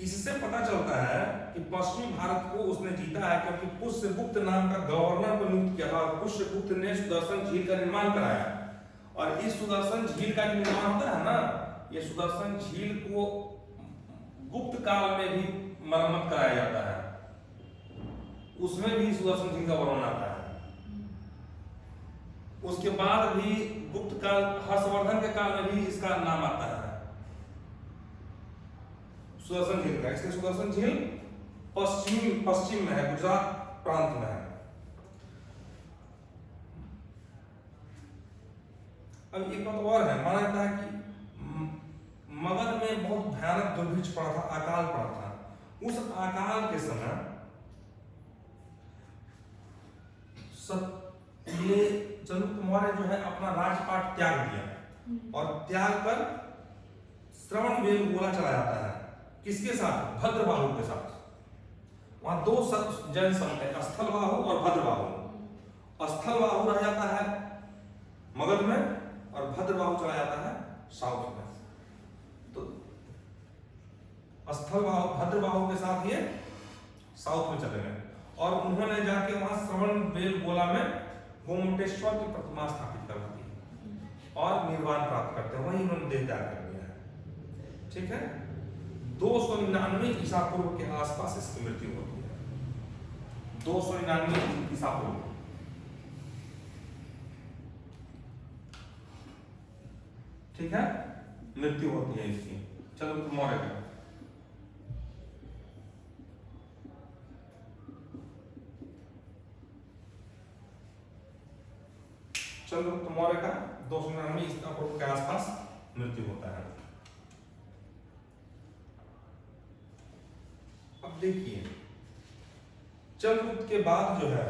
Speaker 1: इससे पता चलता है कि पश्चिमी भारत को उसने जीता है, क्योंकि पुष्यगुप्त नाम का गवर्नर को नियुक्त किया था। पुष्यगुप्त ने सुदर्शन झील का निर्माण कराया, और इस सुदर्शन झील का जो निर्माण होता है ना, ये सुदर्शन झील को गुप्त काल में भी मरम्मत कराया जाता है, उसमें भी सुदर्शन झील का वर्णन आता है। उसके बाद भी गुप्त काल, हर्षवर्धन के काल में भी इसका नाम आता है सुदर्शन झील का। इसलिए सुदर्शन झील पश्चिम में है, गुजरात प्रांत में है। अब एक बात और है, माना जाता है कि मगध में बहुत भयानक दुर्भिक्ष पड़ा था, अकाल पड़ा था। उस अकाल के समय ये चंद्रगुप्त मौर्य जो है अपना राजपाट त्याग दिया और त्याग कर श्रवण बेलगोला चला जाता है। किसके साथ? भद्रबाहु के साथ। वहां दो जैन संत है, स्थलबाहु और भद्रबाहु। स्थलबाहु रह जाता है मगध में और भद्रबाहु चला जाता है साउथ में। तो स्थलबाहु भद्रबाहु के साथ ये साउथ में चले गए और उन्होंने जाके वहां श्रवण बेलगोला में गोमटेश्वर की प्रतिमा स्थापित करवा दी और निर्वाण प्राप्त करते हैं, वहीं उन्होंने देह त्याग कर दिया है। ठीक है, 299 ईसा पूर्व के आसपास इसकी मृत्यु होती है। 299 ईसा पूर्व। ठीक है, मृत्यु होती है इसकी चंद्रगुप्त मौर्य का। चंद्रगुप्त मौर्य का 299 ईसा पूर्व के आसपास मृत्यु होता है। अब देखिए चंद्रगुप्त के बाद जो है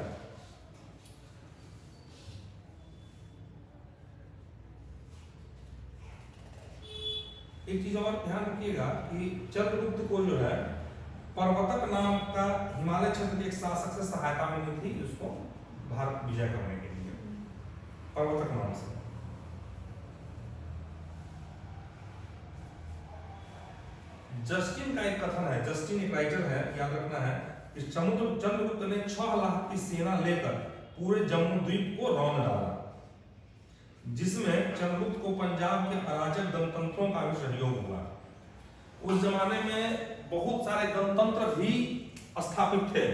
Speaker 1: एक चीज और ध्यान रखिएगा कि चंद्रगुप्त को जो है पर्वतक नाम का हिमालय क्षेत्र के एक शासक से सहायता मिली थी उसको भारत विजय करने के लिए, पर्वतक नाम से। जस्टिन का एक कथन है, जस्टिन एक राइटर है, याद रखना है कि चंद्रगुप्त ने 6 लाख की सेना लेकर पूरे जम्मू द्वीप को रौंद डाला, जिसमें चंद्रगुप्त को पंजाब के अराजक गणतंत्रों का भी सहयोग हुआ। उस जमाने में बहुत सारे गणतंत्र भी स्थापित थे।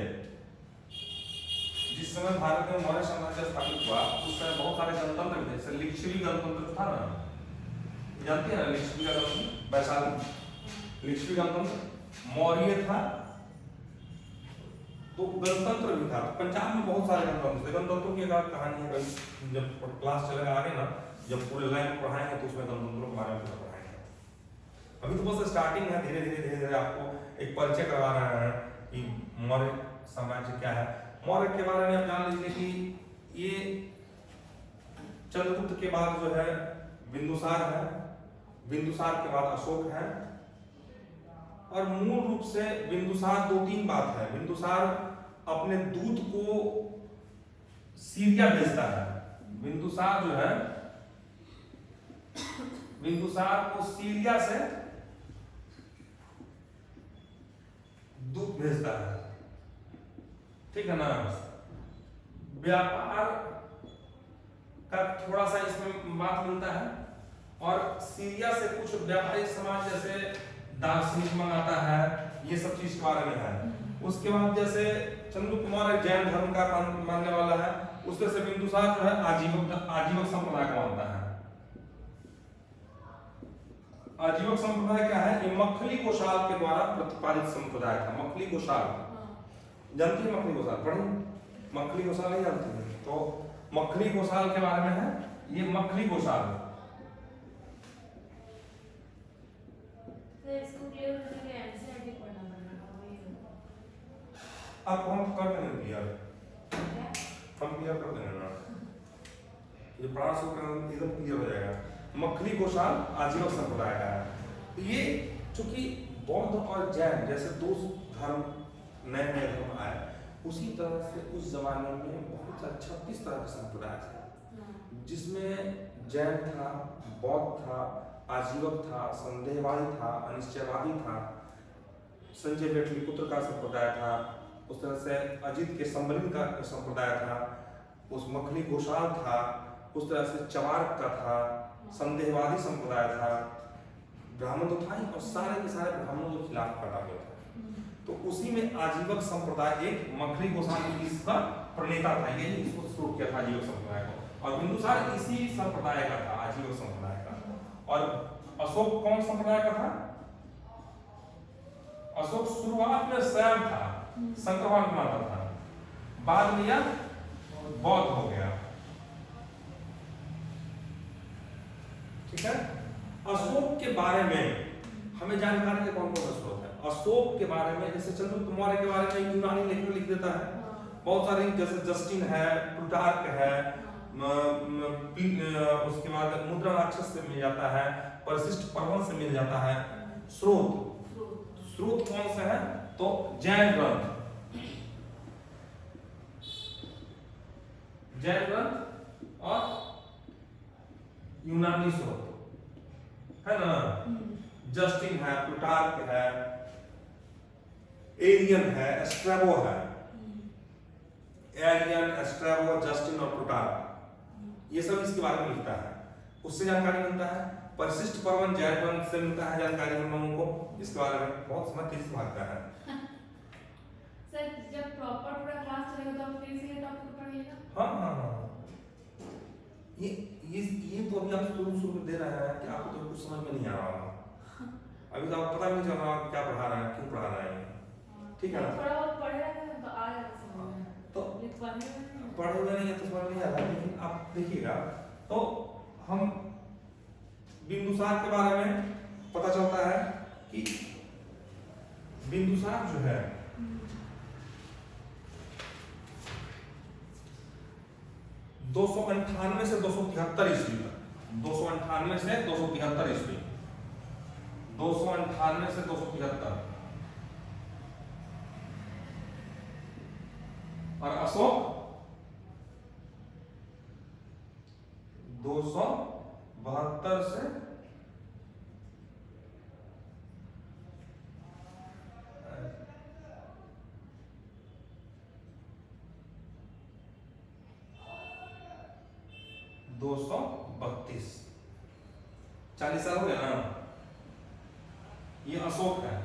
Speaker 1: जिस समय भारत में मौर्य साम्राज्य स्थापित हुआ उस समय बहुत सारे गणतंत्र थे, जैसे लिच्छवी गणतंत्र था ना, जानते हैं लिच्छवी का गणतंत्र, वैशाली लिच्छवी गणतंत्र, मौर्य था, तो गणतंत्र भी था। पंजाब में बहुत सारे गणतंत्र थे। गणतंत्रों की एक कहानी है, जब क्लास चलेगा आगे ना, जब पूरे लाइन पढ़ाएंगे तो उसमें गणतंत्रों के बारे में पढ़ाएंगे। अभी तो बस स्टार्टिंग है, धीरे धीरे आपको एक परिचय करवा रहे हैं कि मौर्य साम्राज्य क्या है। मौर्य के बारे में आप जान लीजिए कि ये चंद्रगुप्त के बाद जो है बिंदुसार है, बिंदुसार के बाद अशोक है। और मूल रूप से बिंदुसार 2-3 बात है। बिंदुसार अपने दूत को सीरिया भेजता है। बिंदुसार जो है बिंदुसार को सीरिया से दूत भेजता है, ठीक है ना। व्यापार का थोड़ा सा इसमें बात मिलता है और सीरिया से कुछ व्यापारिक समाज जैसे दार्शनिक मंगाता है, ये सब चीज के बारे में है। उसके बाद जैसे चंद्रगुप्त मौर्य जैन धर्म का मानने वाला है, उसके से बिंदुसार जो है आजीवक संप्रदाय को मानता है। आजीवक संप्रदाय क्या है? ये मखली गोशाल के द्वारा प्रतिपादित संप्रदाय था। मखली गोशाल जानती है? मखली गोशाल पढ़ी? मखली गोशाल नहीं जानती है तो मखली गोशाल के बारे में है। ये मखली गोशाल आप हम कर देंगे क्लियर, हम क्लियर कर देंगे ना, ये पढ़ा शुरू करना एकदम क्लियर हो जाएगा। मखली गोशाल आजीवक संप्रदाय का है। तो ये चूंकि बौद्ध और जैन जैसे दो धर्म नए नए धर्म आए, उसी तरह से उस जमाने में बहुत सा 36 तरह के संप्रदाय थे, जिसमें जैन था, बौद्ध था, आजीवक था, संदेहवादी था, अनिश्चयवादी था, संजय बेटलिपुत्र का संप्रदाय था, उस तरह से अजित के सम्मलिन का संप्रदाय था, उस मखली गोशाल था, उस तरह से चवार्क का था, संदेहवादी संप्रदाय था, ब्राह्मण तो था ही और सारे के सारे ब्राह्मणों के खिलाफ खड़ा हुआ था। तो उसी में आजीवक संप्रदाय एक मखली गोशाल इसका प्रणेता था, यही इसको शुरू किया था आजीवक संप्रदाय को। और बिंदुसार इसी संप्रदाय का था, आजीवक संप्रदाय का। और अशोक कौन संप्रदाय का था? अशोक शुरुआत में शैव था, संक्रमण मानता था, बाद में यह बौद्ध हो गया। ठीक है। अशोक के बारे में हमें जानकारी के कौन कौन सा स्रोत है? अशोक के बारे में जैसे चंद्रगुप्त मौर्य के बारे में यूनानी लेखक लिख देता है, बहुत सारे, जैसे जस्टिन है, प्लूटार्क है, उसके बाद मुद्रा राक्षस से मिल जाता है, परिशिष्ट पर्वन से मिल जाता है। स्रोत कौन सा है? तो जैन ग्रंथ और यूनानी स्रोत है ना। जस्टिन है, प्लूटार्क है, एरियन है, स्ट्रैबो है। एरियन, स्ट्रैबो, जस्टिन और प्लूटार्क, ये सब इसके बारे में लिखता है, उससे जानकारी मिलता है। परिशिष्ट पर्वन जैन ग्रंथ से मिलता है जानकारी हम लोगों को इसके बारे में, बहुत समय तेज भागता है।
Speaker 3: सर जब प्रॉपर पूरा क्लास चलेगा तो फिर से ये टॉपिक पढ़िएगा।
Speaker 1: हाँ, ये तो अभी आप शुरू में दे रहे हैं कि आपको तो कुछ समझ में नहीं आ रहा होगा, अभी तो आपको पता नहीं चल रहा क्या पढ़ा रहा है, क्यों पढ़ा रहा है, ठीक है ना।
Speaker 3: थोड़ा बहुत पढ़े रहेंगे तो आ जाएगा समझ में,
Speaker 1: तो
Speaker 3: पढ़े
Speaker 1: हुए नहीं है तो समझ नहीं आ रहा, लेकिन आप देखिएगा तो हम बिंदुसार के बारे में पता चलता है कि बिंदुसार जो है 298 से 273 ईस्वी तक, 298 से 273 ईस्वी, 298 से 273, और अशोक 272 से 232, 40 साल हो गया ना। ये अशोक है।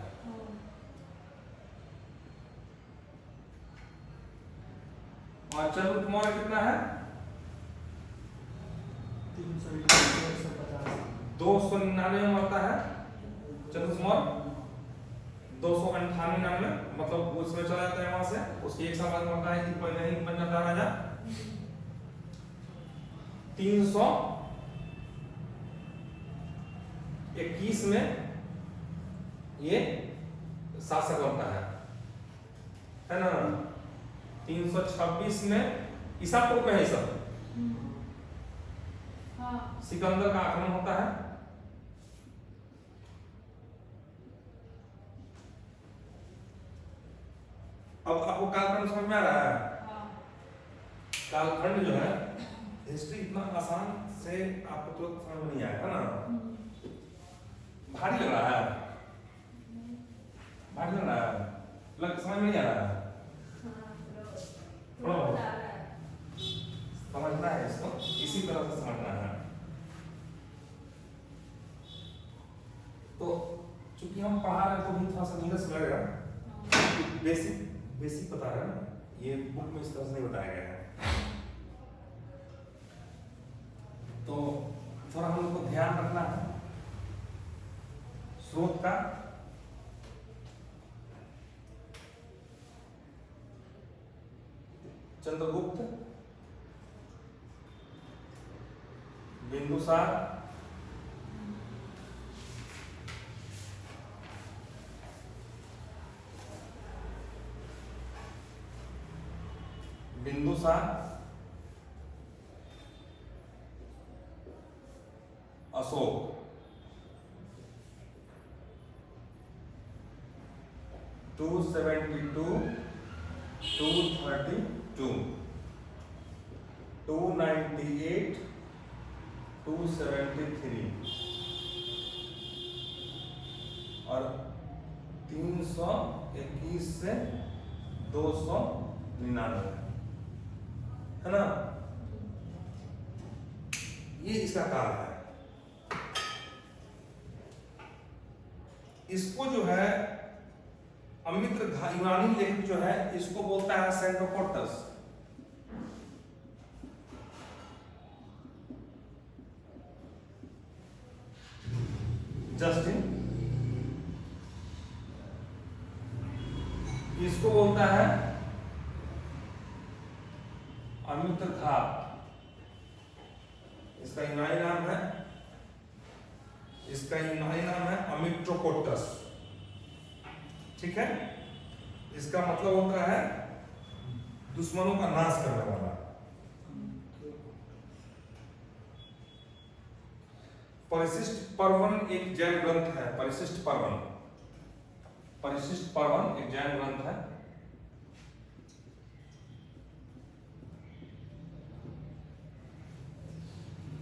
Speaker 1: और चंद्रगुप्त मौर्य कितना है? 299 में मरता है चंद्रगुप्त मौर्य, 298 मतलब उसमें चला जाता है, वहां से उसके एक साल बाद मरता है कि पहले ही बन जाता राजा। 321 में ये शासक बनता है ना। 326 में ईसा पूर्व में है सब, सिकंदर का आक्रमण होता है। अब आपको कालखंड समझ में आ रहा है? कालखंड जो है, हिस्ट्री इतना आसान से आपको तुरंत समझ में नहीं आएगा ना, भारी लग रहा है, भारी लग रहा है, समझ में नहीं आ रहा है, समझना है इसको, इसी तरह से समझना है। तो चूंकि हम पढ़ा रहे हैं तो भी थोड़ा सा नीरस लगेगा, बेसिक बता रहे हैं ना, ये बुक में इस तरह से नहीं बताया गया है। तो थोड़ा हम लोग को ध्यान रखना है स्रोत का। चंद्रगुप्त, बिंदुसार, अशोक, 272, 232, 298, 273 और 321 से 299 है ना। ये इसका काल है। इसको जो है अमित्र यूनानी लेखक जो है इसको बोलता है सेंटोपोर्टस। जस्टिन इसको बोलता है अमित्र घात, इसका यूनानी नाम है इसका यूनानी नाम है अमिट्रोकोटस। ठीक है, इसका मतलब होता है दुश्मनों का नाश करने वाला। परिशिष्ट पर्वन एक जैन ग्रंथ है। परिशिष्ट पर्वन एक जैन ग्रंथ है।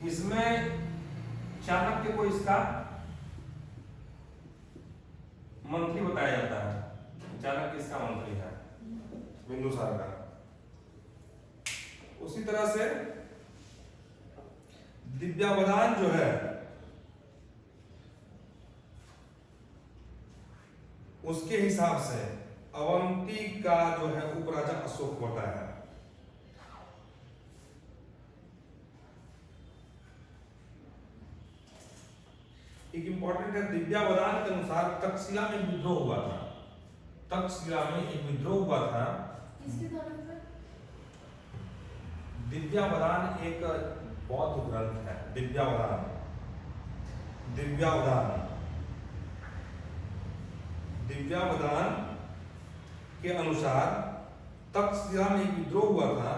Speaker 1: इसमें चाणक्य को इसका मंत्री बताया जाता है। चाणक्य इसका मंत्री है, बिंदुसार का। उसी तरह से दिव्यावधान जो है उसके हिसाब से अवंती का जो है उपराजा अशोक होता है। एक इंपॉर्टेंट है, दिव्यावधान के अनुसार तक्षशिला में विद्रोह हुआ था। तक्षशिला में एक विद्रोह हुआ था।
Speaker 3: किसके द्वारा हुआ?
Speaker 1: दिव्यावधान एक बौद्ध ग्रंथ है। दिव्यावधान के अनुसार तक्षशिला में एक विद्रोह हुआ था।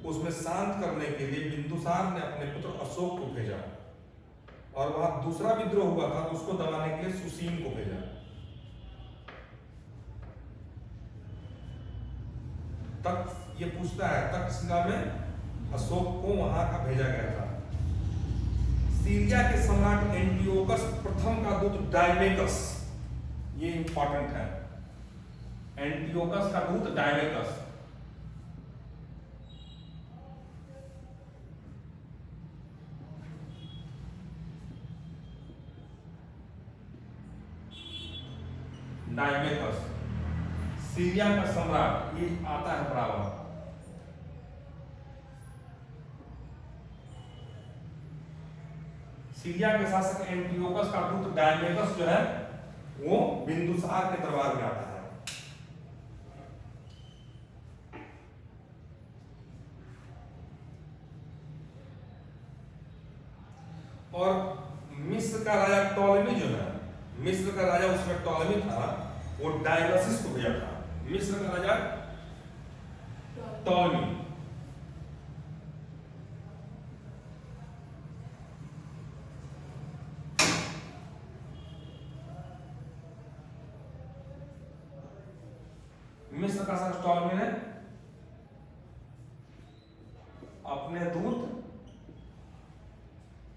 Speaker 1: उसमें शांत करने के लिए बिंदुसार ने अपने पुत्र अशोक को भेजा, और वहां दूसरा विद्रोह हुआ था तो उसको दबाने के लिए सुसीम को भेजा। तक ये पूछता है तक्षशिला में अशोक को वहां का भेजा गया था। सीरिया के सम्राट एंटियोकस प्रथम का दूत डायमेकस, ये इंपॉर्टेंट है, एंटियोकस का दूत डायमेकस सीरिया का सम्राट, ये आता है बराबर। सीरिया के शासक एंटियोकस का पुत्र डायमेकस जो है वो बिंदुसार के दरबार में आता है। और मिस्र का राजा टॉलेमी जो है, मिस्र का राजा उसमें टॉलेमी था, वो डायग्नोसिस को भेजा था। मिस्र का राजा टॉलेमी। मिस्र का शासक टॉलेमी ने अपने दूत,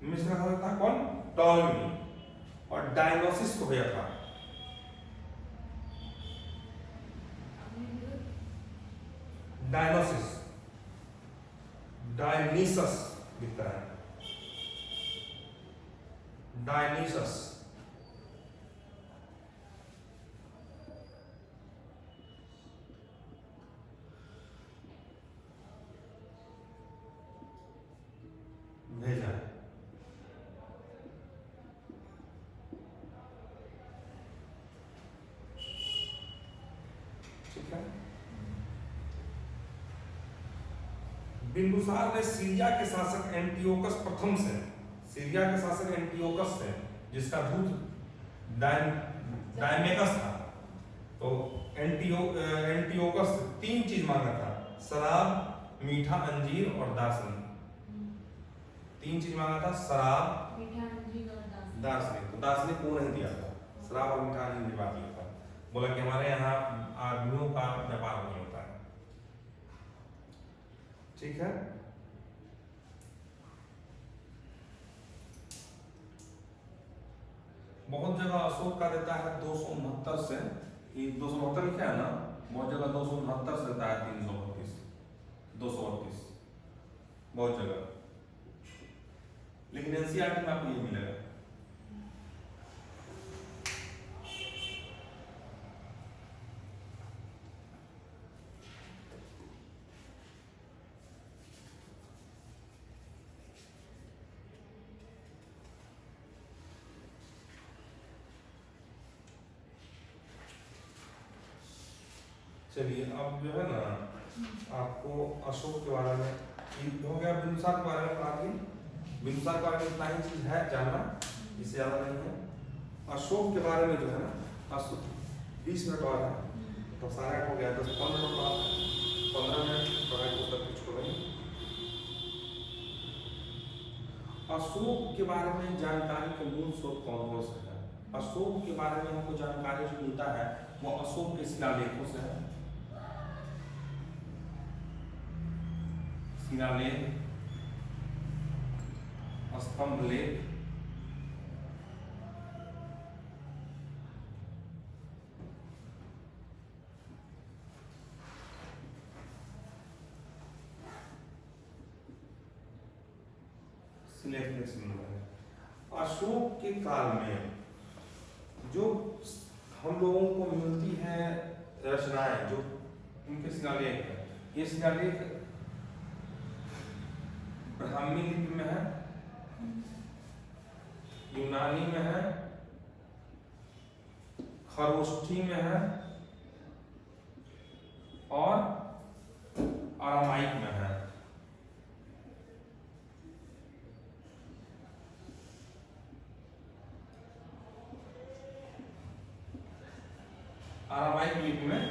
Speaker 1: मिस्र का शासक था कौन? टॉलेमी, और डायग्नोसिस को भेजा था। डायनोसिस, डायनीसस लिखता है, डायनीसस। भेजा। ठीक है। बिंदुसार ने सीरिया के शासक एंटियोकस प्रथम से, सीरिया के शासक एंटियोकस से, जिसका दूत डायमेकस था, तो एंटियोकस 3 चीज मांगा था, शराब, मीठा अंजीर और दार्शनिक। 3 चीज मांगा था, शराब,
Speaker 3: मीठा अंजीर और
Speaker 1: दार्शनिक। तो दार्शनिक को नहीं दिया था, शराब और मीठा अंजीर दिलवा दिया था। बोला कि हमारे यहाँ आदमियों का व्यापार नहीं होता है। ठीक है। बहुत जगह अशोक का देता है 269 से, 269 लिखा है ना, बहुत जगह 269 से देता है 332, 232 बहुत जगह, लेकिन एनसीईआरटी में आपको ये मिलेगा। चलिए अब जो है ना, आपको अशोक के बारे में हो गया, बिंदुसार के बारे में पढ़ा दी। बिंदुसार के बारे में इतना ही चीज है जानना। इससे ज़्यादा नहीं है। अशोक के बारे में जो है ना 20 मिनट और है तो सारा हो गया, 10-15 मिनट बाद 15 मिनट पढ़ाई को सब कुछ छोड़ेंगे। अशोक के बारे में जानकारी के मूल स्रोत कौन से है? अशोक के बारे में हमको जानकारी जो मिलता है वो अशोक के शिलालेखों से है। शिलालेख, स्तंभ लेख, अशोक के काल में जो हम लोगों को मिलती है रचनाएं, जो उनके शिलालेख है, ये शिलालेख ब्राह्मी लिपि में है, यूनानी में है, खरोष्ठी में है और अरामाइक में है। अरामाइक लिपि में है।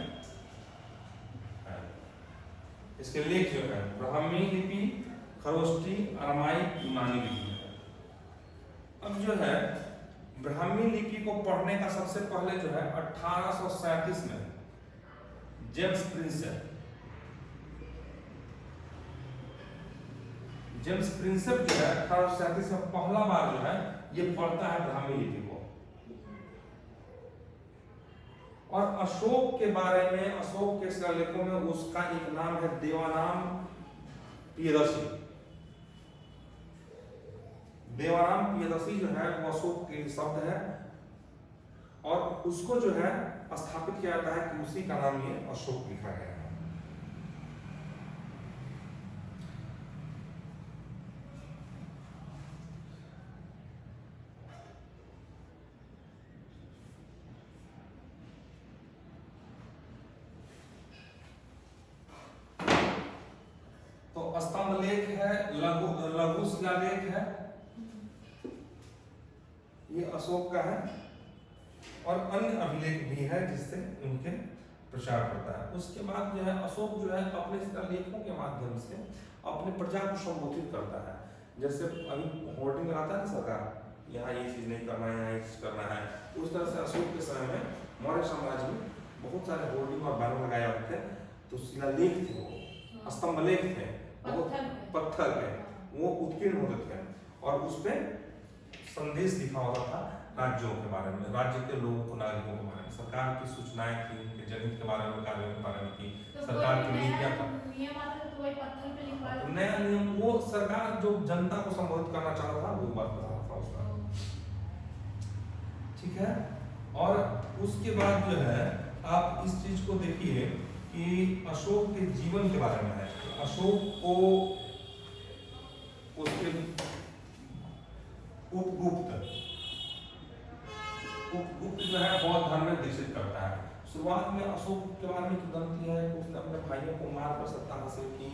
Speaker 1: इसके लेख जो है ब्राह्मी लिपि, खरोष्ठी, अरामाइक, यूनानी लिपि में है। अब जो है ब्राह्मी लिपि को पढ़ने का सबसे पहले जो है 1837 में जेम्स प्रिंसेप जो है 1837 में पहला बार जो है ये पढ़ता है ब्राह्मी लिपि को। और अशोक के बारे में, अशोक के शिलालेखों में उसका एक नाम है देवाराम प्रियदर्शी। देवाराम प्रियदर्शी जो है वो अशोक के शब्द है और उसको जो है स्थापित किया जाता है कि उसी का नाम ये अशोक लिखा गया है। तो स्तंभ लेख है, लघु शिलालेख है, ये अशोक का है और अन्य अभिलेख भी है जिससे उनके प्रचार करता है। उसके बाद जो है अशोक जो है अपने शिलालेखों के माध्यम से अपने प्रजा को संबोधित करता है। जैसे अभी होर्डिंग लगाता है ना सरकार, यहाँ ये चीज नहीं करना है, यहाँ ये चीज करना है, उस तरह से अशोक के समय में मौर्य साम्राज्य में बहुत सारे होर्डिंग और बैनर लगाए जाते थे। तो शिलालेख थे, वो स्तंभ लेख थे, पत्थर के, वो उत्कीर्ण होते थे और उसपे संदेश लिखा होता था राज्यों के बारे में, राज्य के लोगों को, नागरिकों के बारे में, सरकार की सूचनाएं थी, उनके जनहित के बारे में, कार्यों के बारे में थी, सरकार की नीतियां था। नया नियम वो सरकार जो जनता को संबोधित करना चाहता था वो बात बता रहा था उसका, ठीक है। और उसके बाद जो है आप इस चीज को देखिए कि अशोक के जीवन के बारे में है। अशोक को उसके उपगुप्त जो है बौद्ध धर्म में दीक्षित करता है। शुरुआत में अशोक के बारे में किंवदंती है कि उसने अपने भाइयों को मार कर सत्ता हासिल की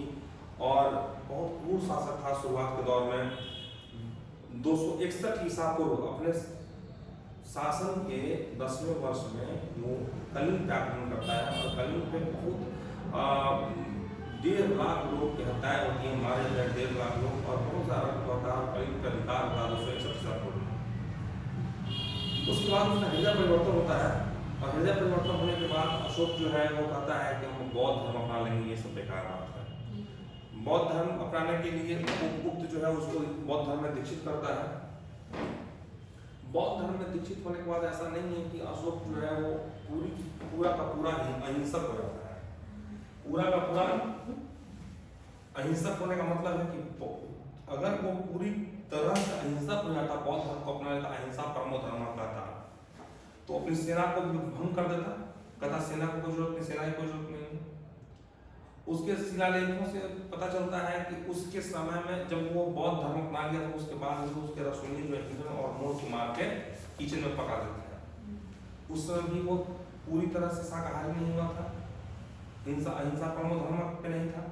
Speaker 1: और बहुत क्रूर शासक था। शुरुआत के दौर में 261 ईसा पूर्व अपने शासन के 10वें वर्ष में वो कलिंग पे आक्रमण करता है और कलिंग पे बहुत 1.5 लाख लोग की हत्याएं होती हैं, मारे गए 1.5 लाख लोग और बहुत सारा होता है कलिंग का अधिकार होता है 261 ईसा पूर्व। उसके बाद उसका हृदय परिवर्तन होता है और हृदय परिवर्तन होने के बाद अशोक जो है वो कहता है कि हम बौद्ध धर्म अपना लेंगे। ये सब बेकार बात है। बौद्ध धर्म अपनाने के लिए उपगुप्त जो है उसको बौद्ध धर्म में दीक्षित करता है। बौद्ध धर्म में दीक्षित होने के बाद ऐसा नहीं है कि अशोक जो है वो पूरा का पूरा ही अहिंसक हो जाता है। पूरा का पूरा अहिंसक होने का मतलब है कि अगर वो पूरी तरह से अहिंसक हो जाता, बौद्ध धर्म को अपना लेता, अहिंसा परमो धर्म कहता, तो अपनी सेना को भी भंग कर देता, कहता सेना को कोई जरूरत नहीं, सेना की कोई जरूरत नहीं है। उसके शिलालेखों से पता चलता है कि उसके समय में जब वो बौद्ध धर्म अपना लिया तो उसके बाद उसके रसोई जो है और मोर को मार के किचन में पका देते हैं। उस समय भी वो पूरी तरह से शाकाहारी नहीं हुआ था, अहिंसा परमो धर्म पे नहीं था।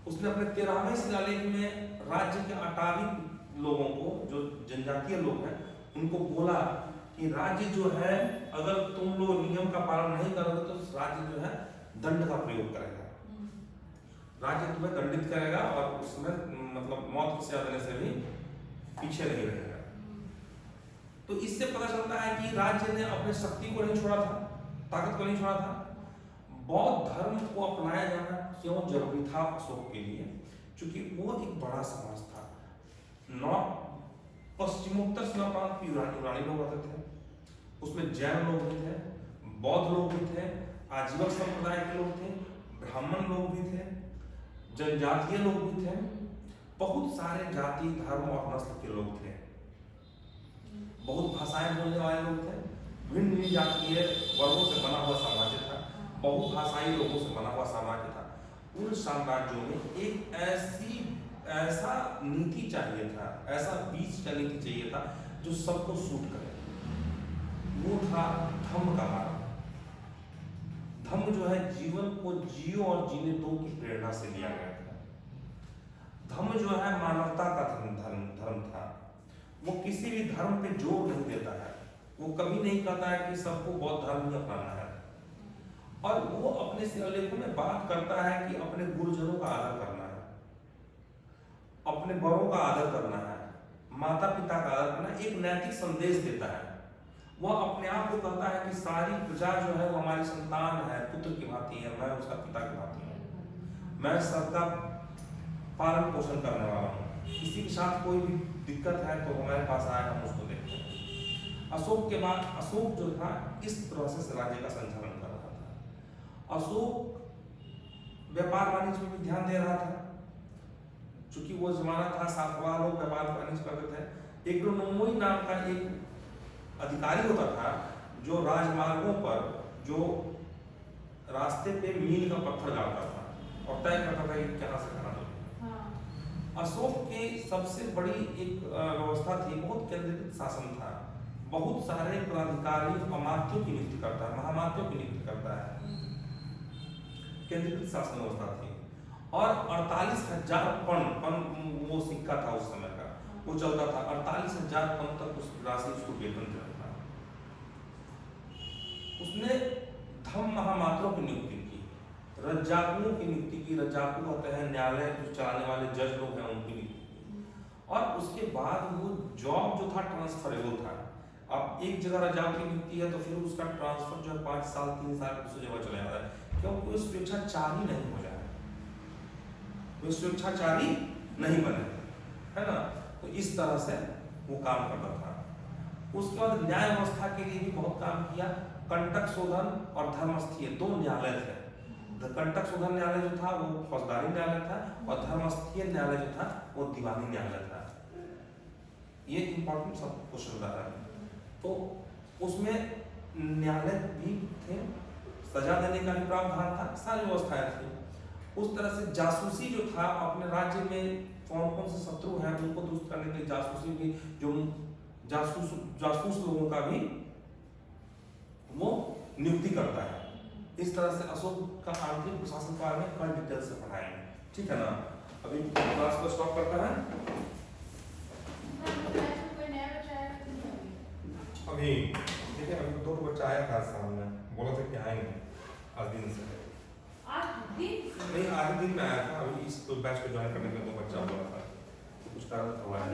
Speaker 1: उसने अपने 13वें शिलालेख में राज्य के अटारी लोगों को, जो जनजातीय लोग हैं, उनको बोला कि राज्य जो है अगर तुम लोग नियम का पालन नहीं करोगे तो राज्य जो है दंड का प्रयोग करेगा, राज्य तुम्हें दंडित करेगा और उसमें मतलब मौत की सजा देने से भी पीछे नहीं रहेगा। तो इससे पता चलता है कि राज्य ने अपने शक्ति को नहीं छोड़ा था, ताकत को नहीं छोड़ा था। बौद्ध धर्म को अपनाया जाना क्यों जरूरी था अशोक के लिए? क्योंकि वो एक बड़ा समाज था। नॉर्थ पश्चिमोत्तर सीमा प्रांत यूनानी लोग रहते थे, उसमें जैन लोग भी थे, बौद्ध लोग भी थे, आजीवक संप्रदाय के लोग थे, ब्राह्मण लोग भी थे, जनजातीय लोग भी थे, बहुत सारे जाति धर्म और नस्ल के लोग थे, बहुत भाषाएं बोलने वाले लोग थे, भिन्न भिन्न जातीय वर्गों से बना हुआ साम्राज्य था, बहुभाषाई लोगों से बना हुआ साम्राज्य था। उन साम्राज्यों में एक ऐसा नीति चाहिए था, ऐसा बीच का नीति चाहिए था जो सबको सूट करे। वो था धम्म का मार्ग। धम्म जो है जीवन को जियो और जीने दो की प्रेरणा से लिया गया था। धम्म जो है मानवता का धर्म था। वो किसी भी धर्म पे जोर नहीं देता है, वो कभी नहीं कहता है कि सबको बौद्ध धर्म ही अपनाना है। और वो अपने शिलालेखों में बात करता है कि अपने गुरुजनों का आदर करना है, अपने बड़ों का आदर करना है, माता पिता का आदर करना, एक नैतिक संदेश देता है। वह अपने आप को कहता है कि सारी प्रजा जो है वो हमारी संतान है, पुत्र की भांति है, मैं उसका पिता की भांति हूँ, मैं सबका पालन पोषण करने वाला हूँ, किसी के साथ कोई भी दिक्कत है तो हमारे पास आए, हम उसको देखते हैं। अशोक के बाद अशोक जो था इस तरह से राज्य का संचालन कर रहा था। अशोक व्यापार वाणिज्य में भी ध्यान दे रहा था, चूंकि वो जमाना था सातवां लोग व्यापार वाणिज्य करते थे। एग्रोनोमोई नाम का एक अधिकारी होता था जो राजमार्गों पर जो रास्ते पे मील का पत्थर डालता था और तय करता था कि कहाँ से कहाँ जाए। अशोक के सबसे बड़ी एक व्यवस्था थी, बहुत केंद्रीकृत शासन था, बहुत सारे पदाधिकारी अमात्यों की नियुक्ति करता है, महामात्यों की नियुक्ति करता है, केंद्रीकृत शासन व्यवस्था थी। और 48,000 पन वो सिक्का था उस समय का, वो चलता था। 48,000 पन तक उस राशि उसको वेतन देता था। उसने धम्म महामात्रों की नियुक्ति की, रज्जाकुओं की नियुक्ति की। रज्जाकू होते हैं न्यायालय जो चलाने वाले जज लोग हैं, उनकी नियुक्ति की। और उसके बाद वो जॉब जो था ट्रांसफरेबल था। अब एक जगह रज्जाकू की नियुक्ति है तो फिर उसका ट्रांसफर जो है 5 साल 3 साल दूसरी जगह चला जाता है, क्योंकि वो स्वेच्छाचारी नहीं हो जाए, वो स्वेच्छाचारी नहीं बने, है ना। तो इस तरह से वो काम करता था। उसके बाद न्याय व्यवस्था के लिए भी बहुत काम किया। कंटक शोधन और धर्मस्थीय दो न्यायालय थे। कंटक शोधन न्यायालय जो था वो फौजदारी न्यायालय था और धर्मस्थीय न्यायालय जो था वो दीवानी न्यायालय था। ये इंपॉर्टेंट सब क्वेश्चन रहा है। तो उसमें न्यायालय भी थे, सजा देने का भी प्रावधान था, सारी व्यवस्थाएं थी। उस तरह से जासूसी जो था, अपने राज्य में कौन कौन से शत्रु हैं उनको दुरुस्त करने के लिए जासूसी भी, जो जासूस लोगों का भी वो नियुक्ति करता है। इस तरह से अशोक का आंतरिक प्रशासन के बारे में कल डिटेल से पढ़ाएंगे, ठीक है ना। अभी क्लास को स्टॉप करता है अभी। देखिए अभी 2 बच्चा आया था सामने, बोला था कि आएंगे आज दिन से। नहीं आगे दिन में आया था, अभी इस बैच को ज्वाइन करने के लिए 2 बच्चा बोला था, कुछ कारण हुआ है।